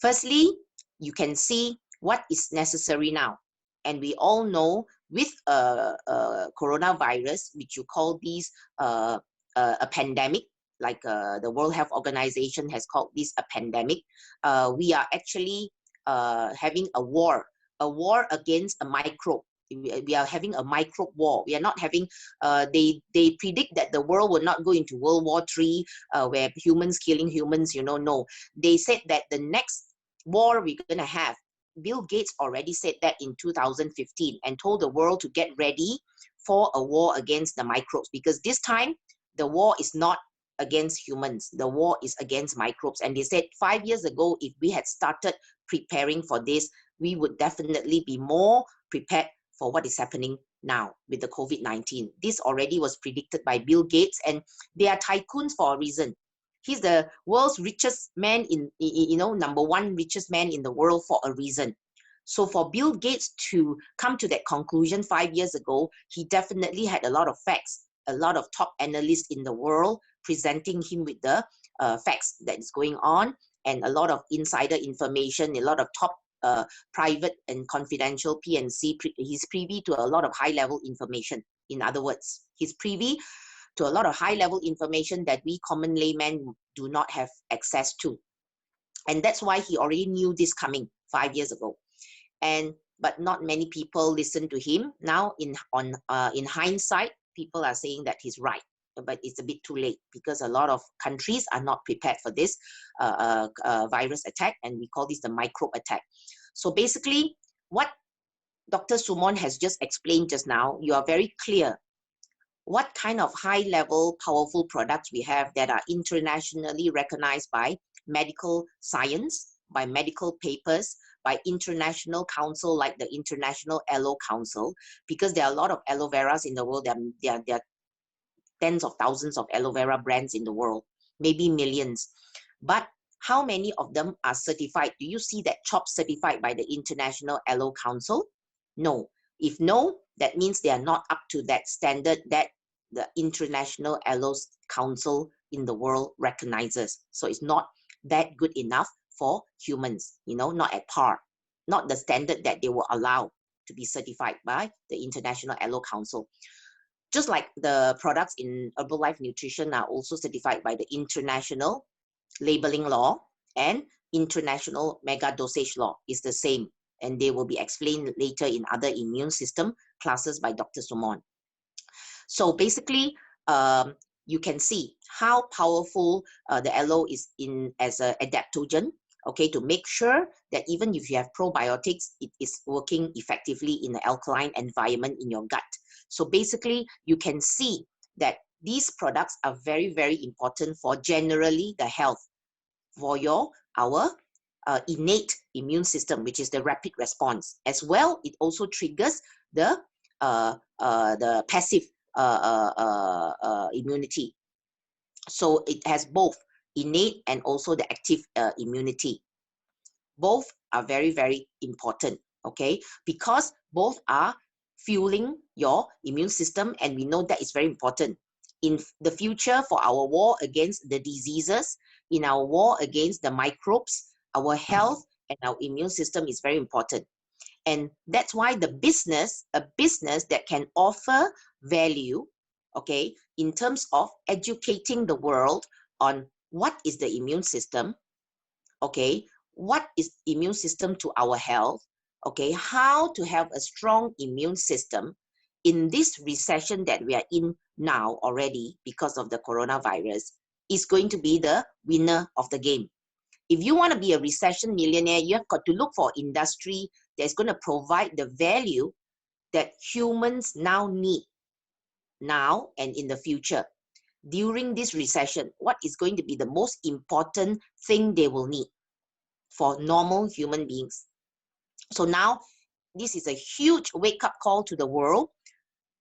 Firstly, you can see what is necessary now. And we all know with coronavirus, which you call these a pandemic, like the World Health Organization has called this a pandemic, we are actually having a war a war against a microbe. We are having a microbe war. We are not having, they predict that the world will not go into World War III, where humans killing humans, you know, no. They said that the next war we're going to have, Bill Gates already said that in 2015 and told the world to get ready for a war against the microbes, because this time the war is not against humans. The war is against microbes. And they said 5 years ago, if we had started preparing for this, we would definitely be more prepared for what is happening now with the COVID-19. This already was predicted by Bill Gates, and they are tycoons for a reason. He's the world's richest man in, you know, #1 richest man in the world for a reason. So for Bill Gates to come to that conclusion 5 years ago, he definitely had a lot of facts, a lot of top analysts in the world presenting him with the facts that is going on, and a lot of insider information, a lot of top private and confidential P&C. He's privy to a lot of high-level information. In other words, he's privy to a lot of high-level information that we common laymen do not have access to. And that's why he already knew this coming 5 years ago. But not many people listen to him. Now, in hindsight, people are saying that he's right, but it's a bit too late, because a lot of countries are not prepared for this virus attack, and we call this the microbe attack. So basically, what Dr. Sumon has just explained just now, you are very clear what kind of high-level, powerful products we have that are internationally recognized by medical science, by medical papers, by international council like the International Aloe Council, because there are a lot of aloe veras in the world. There are tens of thousands of aloe vera brands in the world, maybe millions. But how many of them are certified? Do you see that CHOP certified by the International Aloe Council? No. If no, that means they are not up to that standard that the International Aloe Council in the world recognizes. So it's not that good enough for humans, you know, not at par, not the standard that they will allow to be certified by the International Aloe Council. Just like the products in Herbalife Nutrition are also certified by the International Labeling Law and International Mega Dosage Law is the same, and they will be explained later in other immune system classes by Dr. Sumon. So basically, you can see how powerful the aloe is as an adaptogen, okay, to make sure that even if you have probiotics, it is working effectively in the alkaline environment in your gut. So basically, you can see that these products are very, very important for generally the health, for our innate immune system, which is the rapid response. As well, it also triggers the passive immunity. So it has both innate and also the active immunity. Both are very, very important, okay? Because both are fueling your immune system, and we know that is very important. In the future, for our war against the diseases, in our war against the microbes, our health and our immune system is very important. And that's why a business that can offer value, okay, in terms of educating the world on what is the immune system, okay, what is immune system to our health, okay, how to have a strong immune system in this recession that we are in now already because of the coronavirus, is going to be the winner of the game. If you want to be a recession millionaire, you have got to look for industry that's going to provide the value that humans now need, now and in the future. During this recession, what is going to be the most important thing they will need for normal human beings? So now, this is a huge wake-up call to the world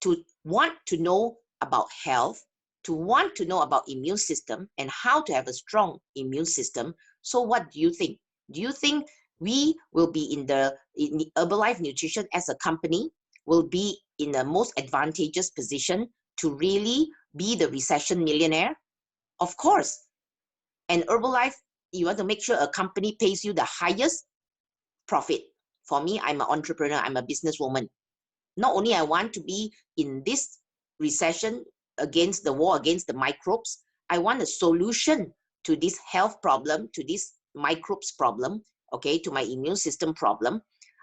to want to know about health, to want to know about immune system and how to have a strong immune system. So what do you think? Do you think we will be in the Herbalife Nutrition as a company will be in the most advantageous position to really be the recession millionaire? Of course. And Herbalife, you want to make sure a company pays you the highest profit. For me, I'm an entrepreneur, I'm a businesswoman. Not only I want to be in this recession against the war against the microbes, I want a solution to this health problem, to this microbes problem, okay, to my immune system problem.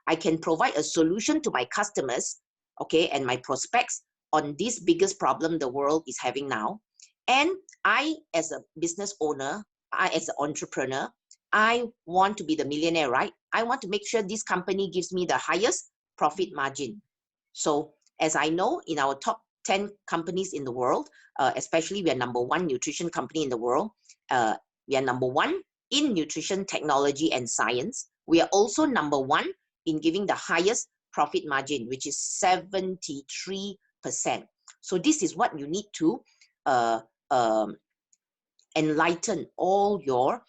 I can provide a solution to my customers, okay, and my prospects on this biggest problem the world is having now. And I, as a business owner, I, as an entrepreneur, I want to be the millionaire, right? I want to make sure this company gives me the highest profit margin. So as I know, in our top 10 companies in the world, especially we are number 1 nutrition company in the world. We are number 1 in nutrition technology and science. We are also number 1 in giving the highest profit margin, which is 73%. So this is what you need to enlighten all your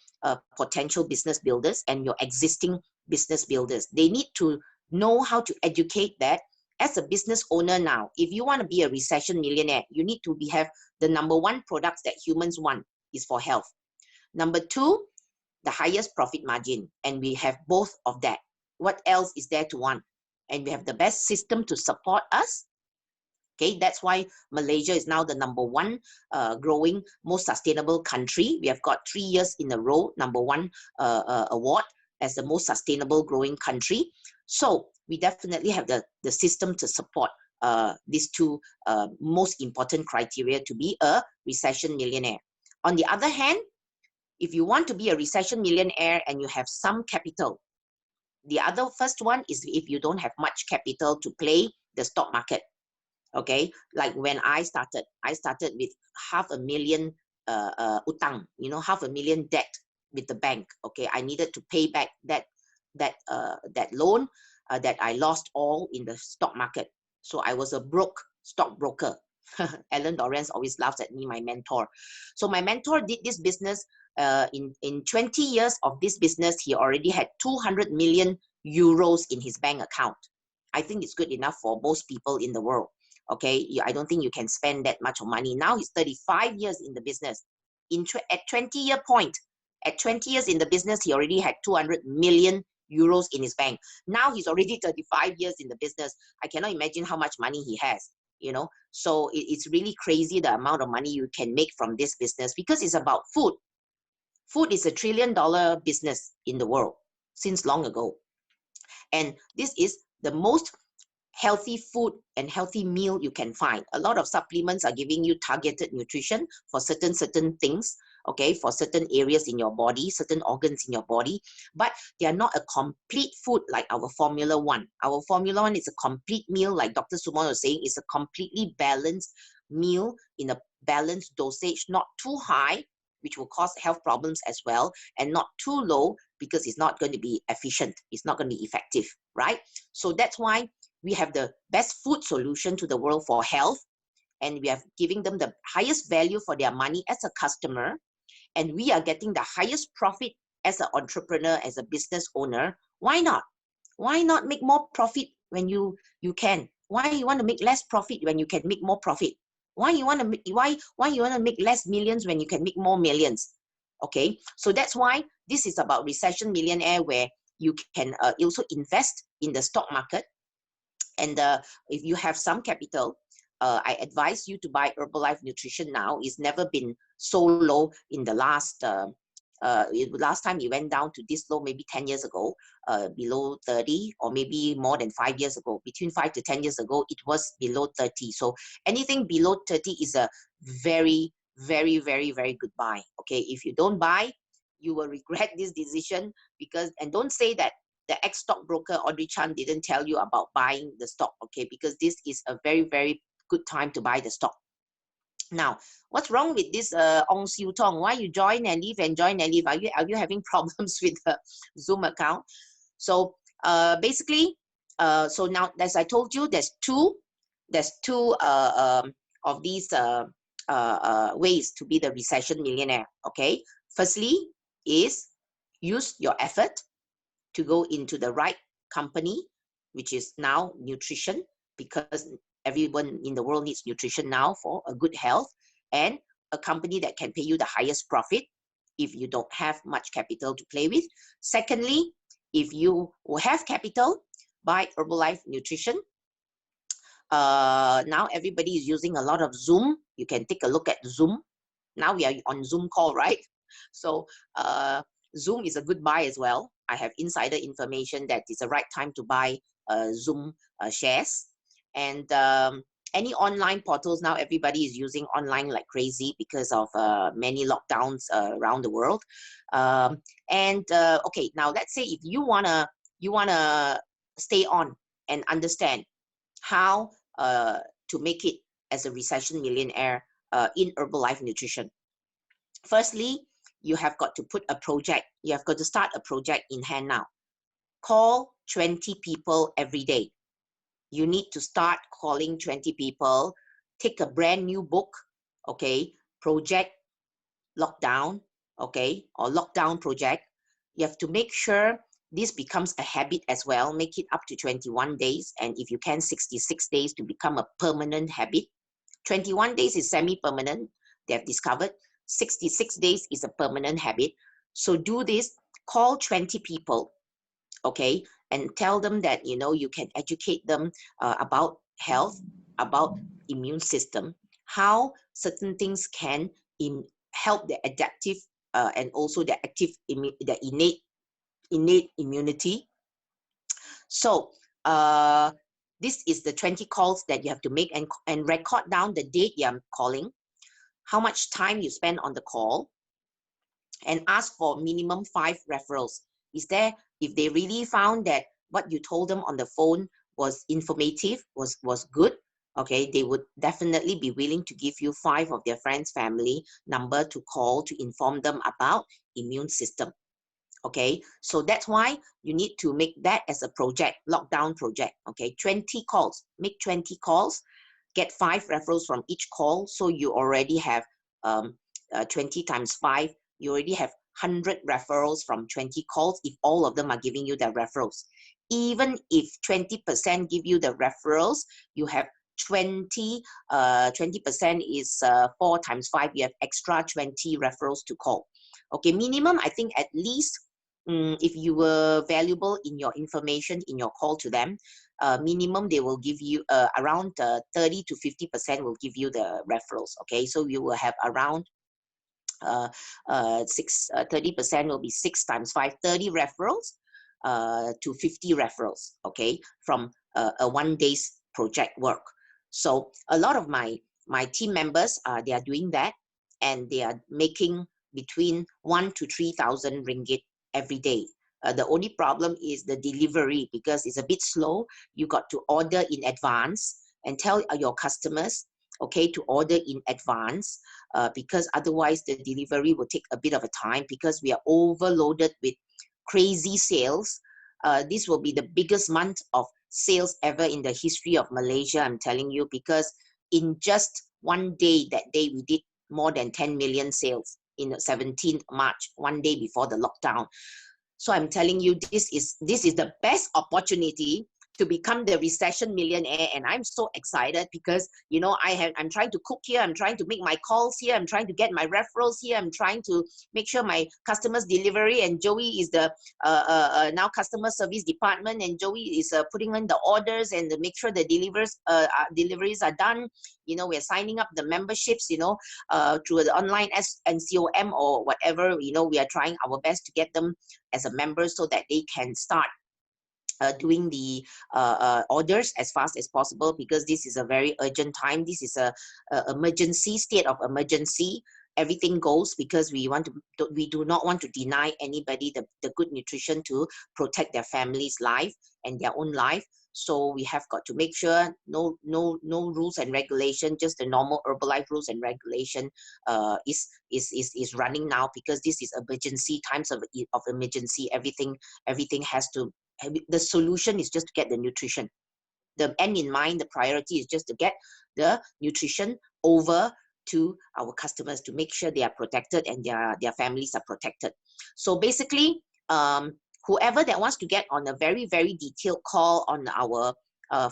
potential business builders and your existing business builders. They need to know how to educate that. As a business owner now, if you want to be a recession millionaire, you need to have the number 1 products that humans want is for health. Number 2, the highest profit margin. And we have both of that. What else is there to want? And we have the best system to support us. Okay, that's why Malaysia is now the number 1 growing, most sustainable country. We have got 3 years in a row, number 1 award as the most sustainable growing country. So we definitely have the system to support these 2 most important criteria to be a recession millionaire. On the other hand, if you want to be a recession millionaire and you have some capital, the other first one is if you don't have much capital to play the stock market. Okay, like when I started with 500,000 utang, you know, 500,000 debt with the bank. Okay, I needed to pay back that loan that I lost all in the stock market. So I was a broke stockbroker. Alan Dorrance always laughs at me, my mentor. So my mentor did this business in 20 years of this business. He already had 200 million euros in his bank account. I think it's good enough for most people in the world. Okay, I don't think you can spend that much of money. Now he's 35 years in the business. At 20-year point, at 20 years in the business, he already had 200 million euros in his bank. Now he's already 35 years in the business. I cannot imagine how much money he has, you know. So it's really crazy the amount of money you can make from this business, because it's about food. Food is $1 trillion business in the world since long ago. And this is the most healthy food and healthy meal you can find. A lot of supplements are giving you targeted nutrition for certain things, okay, for certain areas in your body, certain organs in your body, but they are not a complete food like our Formula 1. Our Formula 1 is a complete meal, like Dr. Sumon was saying, it's a completely balanced meal in a balanced dosage, not too high, which will cause health problems as well, and not too low because it's not going to be efficient, it's not going to be effective, right? So that's why we have the best food solution to the world for health, and we are giving them the highest value for their money as a customer, and we are getting the highest profit as an entrepreneur, as a business owner. Why not? Why not make more profit when you can? Why you want to make less profit when you can make more profit? Why you want to make less millions when you can make more millions? Okay, so that's why this is about recession millionaire, where you can also invest in the stock market. And if you have some capital, I advise you to buy Herbalife Nutrition now. It's never been so low in the last time it went down to this low, maybe 10 years ago, below 30, or maybe more than 5 years ago. Between 5 to 10 years ago, it was below 30. So anything below 30 is a very, very, very, very good buy. Okay, if you don't buy, you will regret this decision, because, and don't say that the ex-stockbroker Audrey Chan didn't tell you about buying the stock, okay? Because this is a very, very good time to buy the stock. Now, what's wrong with this Ong Siu Tong? Why you join and leave and join and leave? Are you having problems with the Zoom account? So basically, so now, as I told you, there's two of these ways to be the recession millionaire, okay? Firstly is use your effort to go into the right company, which is now nutrition, because everyone in the world needs nutrition now for a good health, and a company that can pay you the highest profit if you don't have much capital to play with. Secondly, if you have capital, buy Herbalife Nutrition. Now everybody is using a lot of Zoom. You can take a look at Zoom. Now we are on Zoom call, right? So Zoom is a good buy as well. I have insider information that it's the right time to buy Zoom shares. And any online portals now, everybody is using online like crazy because of many lockdowns around the world. Okay, now let's say if you wanna stay on and understand how to make it as a recession millionaire in Herbalife Nutrition. Firstly, you have got to put a project. You have got to start a project in hand now. Call 20 people every day. You need to start calling 20 people. Take a brand new book, okay? Project Lockdown, okay? Or Lockdown Project. You have to make sure this becomes a habit as well. Make it up to 21 days. And if you can, 66 days to become a permanent habit. 21 days is semi-permanent, they have discovered. 66 days is a permanent habit. So do this, call 20 people, okay, and tell them that, you know, you can educate them about health, about immune system, how certain things can help the adaptive and also the innate immunity. So this is the 20 calls that you have to make, and record down the date you're calling, how much time you spend on the call, and ask for minimum 5 referrals. Is there, if they really found that what you told them on the phone was informative, was good, okay, they would definitely be willing to give you 5 of their friends, family number to call to inform them about immune system. Okay, so that's why you need to make that as a project, lockdown project. Okay, 20 calls, make 20 calls, get 5 referrals from each call. So you already have 20 times 5, you already have 100 referrals from 20 calls if all of them are giving you the referrals. Even if 20% give you the referrals, you have 20% is 4 times 5, you have extra 20 referrals to call. Okay, minimum, I think at least, if you were valuable in your information, in your call to them, minimum they will give you around 30 to 50% will give you the referrals. Okay, so you will have around 30% will be 6 times 5, 30 referrals to 50 referrals, okay, from a 1 day's project work. So a lot of my team members, they are doing that, and they are making between 1,000 to 3,000 ringgit every day. The only problem is the delivery, because it's a bit slow. You got to order in advance and tell your customers, okay, to order in advance, because otherwise the delivery will take a bit of a time, because we are overloaded with crazy sales. This will be the biggest month of sales ever in the history of Malaysia, I'm telling you, because in just 1 day, that day we did more than 10 million sales in 17th March, 1 day before the lockdown. So I'm telling you, this is the best opportunity to become the recession millionaire, and I'm so excited because, you know, I'm trying to cook here, I'm trying to make my calls here, I'm trying to get my referrals here, I'm trying to make sure my customers delivery, and Joey is the now customer service department, and Joey is putting in the orders and to make sure the deliveries are done. You know, we're signing up the memberships, you know, through the online NCOM or whatever. You know, we are trying our best to get them as a member so that they can start doing the orders as fast as possible, because this is a very urgent time. This is a emergency, state of emergency. Everything goes, because we do not want to deny anybody the good nutrition to protect their family's life and their own life. So we have got to make sure no rules and regulation, just the normal Herbalife rules and regulation is running now, because this is emergency times of emergency. Everything has to. The solution is just to get the nutrition. The end in mind, the priority is just to get the nutrition over to our customers to make sure they are protected and their families are protected. So basically, whoever that wants to get on a very, very detailed call on our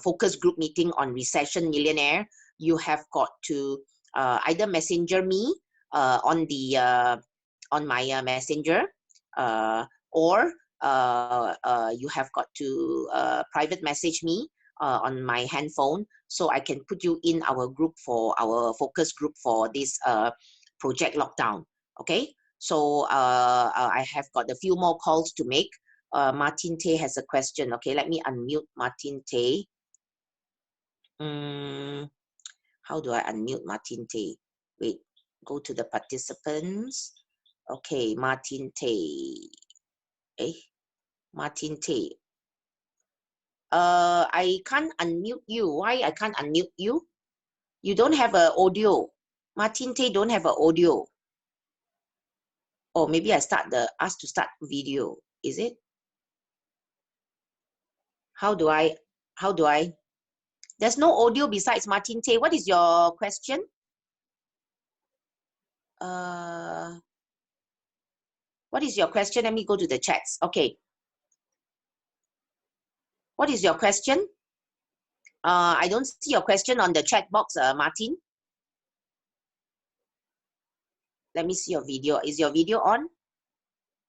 focus group meeting on Recession Millionaire, you have got to either messenger me on my messenger, or you have got to private message me on my handphone, so I can put you in our group, for our focus group for this project lockdown. Okay, So I have got a few more calls to make. Martin Tay has a question. Okay, let me unmute Martin Tay. How do I unmute Martin Tay? Wait, go to the participants. Okay, Martin Tay. Martin Tay. I can't unmute you. Why I can't unmute you? You don't have an audio. Martin Tay don't have an audio. Oh, maybe I ask to start video. Is it? How do I? There's no audio besides Martin Tay. What is your question? What is your question? Let me go to the chats. Okay. What is your question? I don't see your question on the chat box, Martin. Let me see your video. Is your video on?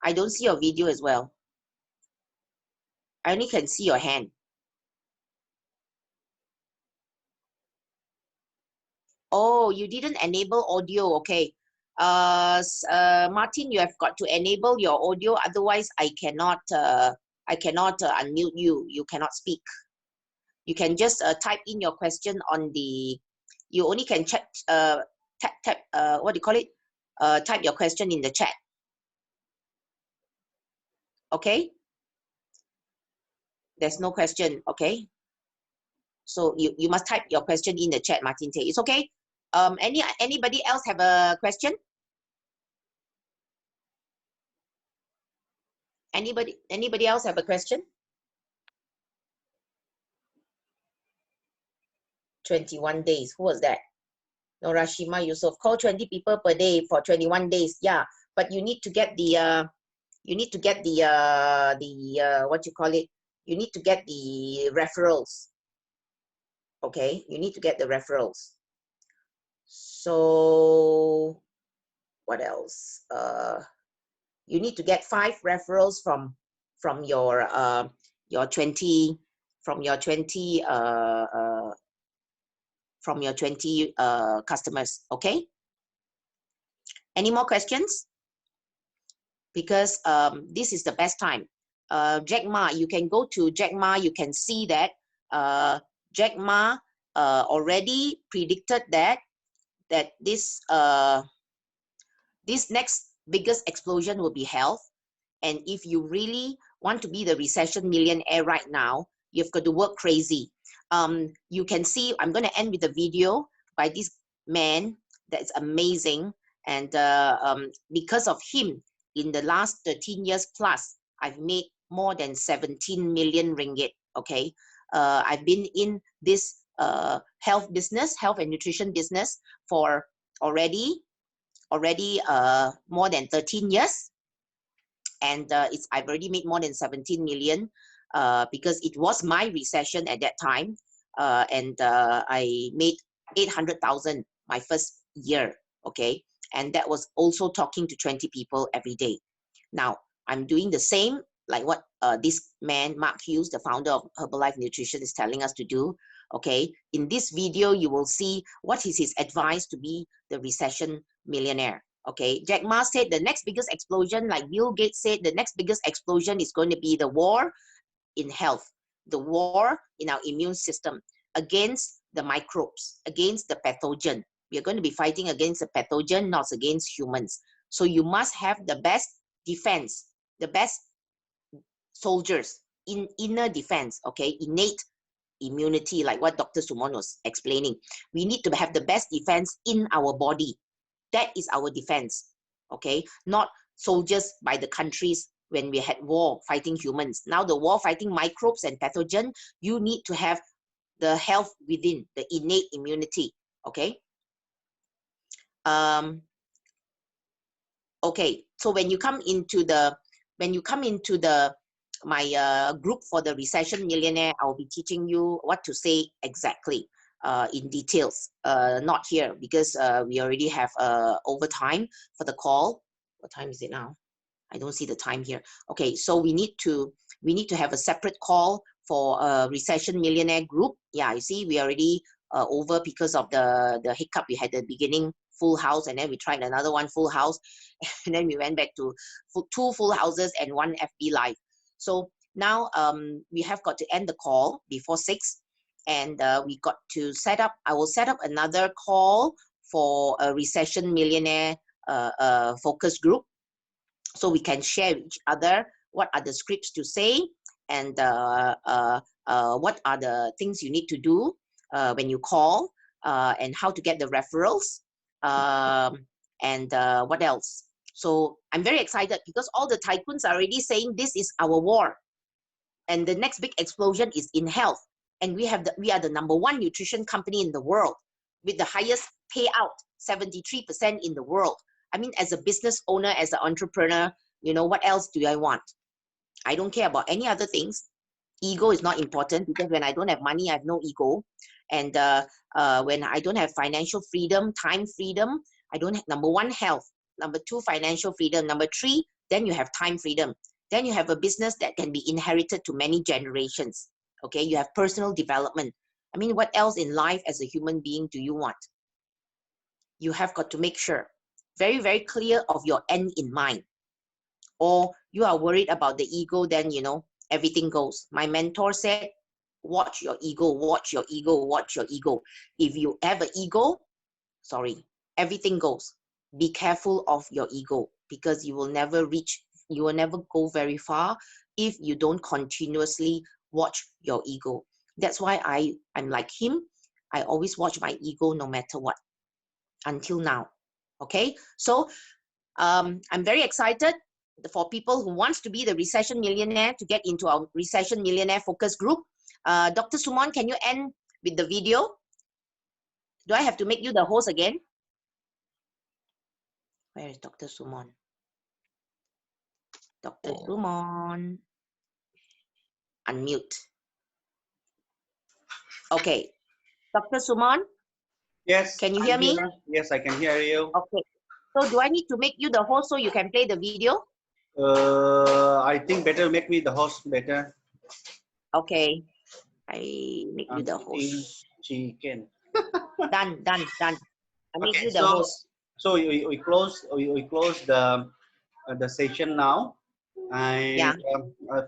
I don't see your video as well. I only can see your hand. Oh, you didn't enable audio. Okay. Martin, you have got to enable your audio. Otherwise, I cannot unmute you. You cannot speak. You can just type in your question on the. You only can check what do you call it? Type your question in the chat. Okay. There's no question. Okay. So you must type your question in the chat, Martin Tay. It's okay. Anybody else have a question? Anybody else have a question? 21 days. Who was that? Norashima Yusuf. Call 20 people per day for 21 days. Yeah, but you need to get the what you call it? You need to get the referrals. Okay, you need to get the referrals. So what else? You need to get 5 referrals from your 20 customers. Okay. Any more questions? Because this is the best time. Jack Ma, you can go to Jack Ma. You can see that Jack Ma already predicted that this next biggest explosion will be health. And if you really want to be the recession millionaire right now, you've got to work crazy. You can see, I'm going to end with a video by this man that's amazing. And because of him, in the last 13 years plus, I've made more than 17 million ringgit. Okay. I've been in this health and nutrition business for already more than 13 years. And I've already made more than 17 million because it was my recession at that time. And I made 800,000 my first year, okay? And that was also talking to 20 people every day. Now, I'm doing the same, like what this man, Mark Hughes, the founder of Herbalife Nutrition, is telling us to do, okay? In this video, you will see what is his advice to be the recession millionaire. Okay, Jack Ma said the next biggest explosion, like Bill Gates said, the next biggest explosion is going to be the war in health, the war in our immune system against the microbes, against the pathogen. We are going to be fighting against the pathogen, not against humans. So you must have the best defense, the best soldiers in inner defense, okay, innate immunity, like what Dr. Sumon was explaining. We need to have the best defense in our body. That is our defense, okay? Not soldiers by the countries when we had war fighting humans. Now the war fighting microbes and pathogen, you need to have the health within, the innate immunity, okay? Okay, so when you come into my group for the recession millionaire, I'll be teaching you what to say exactly. In details, not here because we already have overtime for the call. What time is it now? I don't see the time here. Okay, so we need to have a separate call for a recession millionaire group. Yeah, you see, we already over because of the hiccup we had at the beginning full house, and then we tried another one full house, and then we went back to two full houses and one FB Live. So now we have got to end the call before 6, and we got to set up. I will set up another call for a recession millionaire focus group, so we can share with each other what are the scripts to say, and what are the things you need to do when you call, and how to get the referrals, and what else. So I'm very excited because all the tycoons are already saying this is our war, and the next big explosion is in health. And we are the #1 nutrition company in the world with the highest payout, 73% in the world. I mean, as a business owner, as an entrepreneur, you know, what else do I want? I don't care about any other things. Ego is not important, because when I don't have money, I have no ego. And when I don't have financial freedom, time freedom, I don't have, #1, health. #2, financial freedom. #3, then you have time freedom. Then you have a business that can be inherited to many generations. Okay, you have personal development. I mean, what else in life as a human being do you want? You have got to make sure, very, very clear of your end in mind. Or you are worried about the ego, then, you know, everything goes. My mentor said, watch your ego, watch your ego, watch your ego. If you have an ego, sorry, everything goes. Be careful of your ego, because you will never go very far if you don't continuously watch your ego. That's why I'm like him. I always watch my ego no matter what, until now. Okay, so I'm very excited for people who wants to be the recession millionaire to get into our recession millionaire focus group. Dr. Sumon, can you end with the video? Do I have to make you the host again? Where is Dr. Sumon? Dr. Sumon. Unmute. Okay. Dr. Sumon? Yes. Can you hear me? Yes, I can hear you. Okay. So do I need to make you the host so you can play the video? I think better make me the host better. Okay. I make you the host. Chicken. Done. I make Okay, you the host. So we close the session now, and Yeah.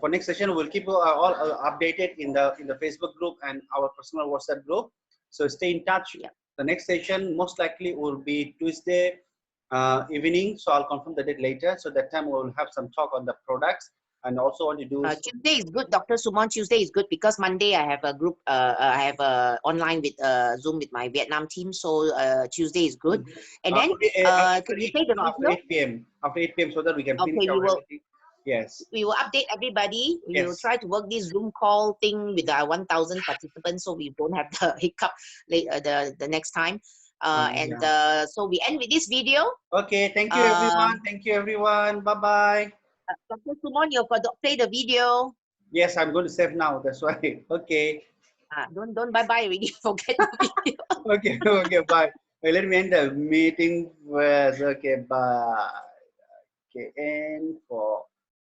For next session we'll keep all updated in the Facebook group and our personal WhatsApp group. So stay in touch. Yeah. The next session most likely will be Tuesday evening. So I'll confirm the date later. So that time we'll have some talk on the products, and also want to do. Tuesday is good, Dr. Sumon. Tuesday is good because Monday I have a group. I have a online with Zoom with my Vietnam team. So Tuesday is good. And then can you say the after video? 8 p.m. After 8 p.m. so that we can finish Okay, everything. Yes. We will update everybody. We will Yes. try to work this Zoom call thing with our 1,000 participants, so we don't have the hiccup the next time. So we end with this video. Okay, thank you everyone. Thank you everyone. Bye bye. Dr. Sumon, you've got to play the video. Yes, I'm going to save now. That's why. Okay. Don't bye bye already. Forget the video. Okay, bye. Hey, let me end the meeting first. Okay, bye. Okay, end for.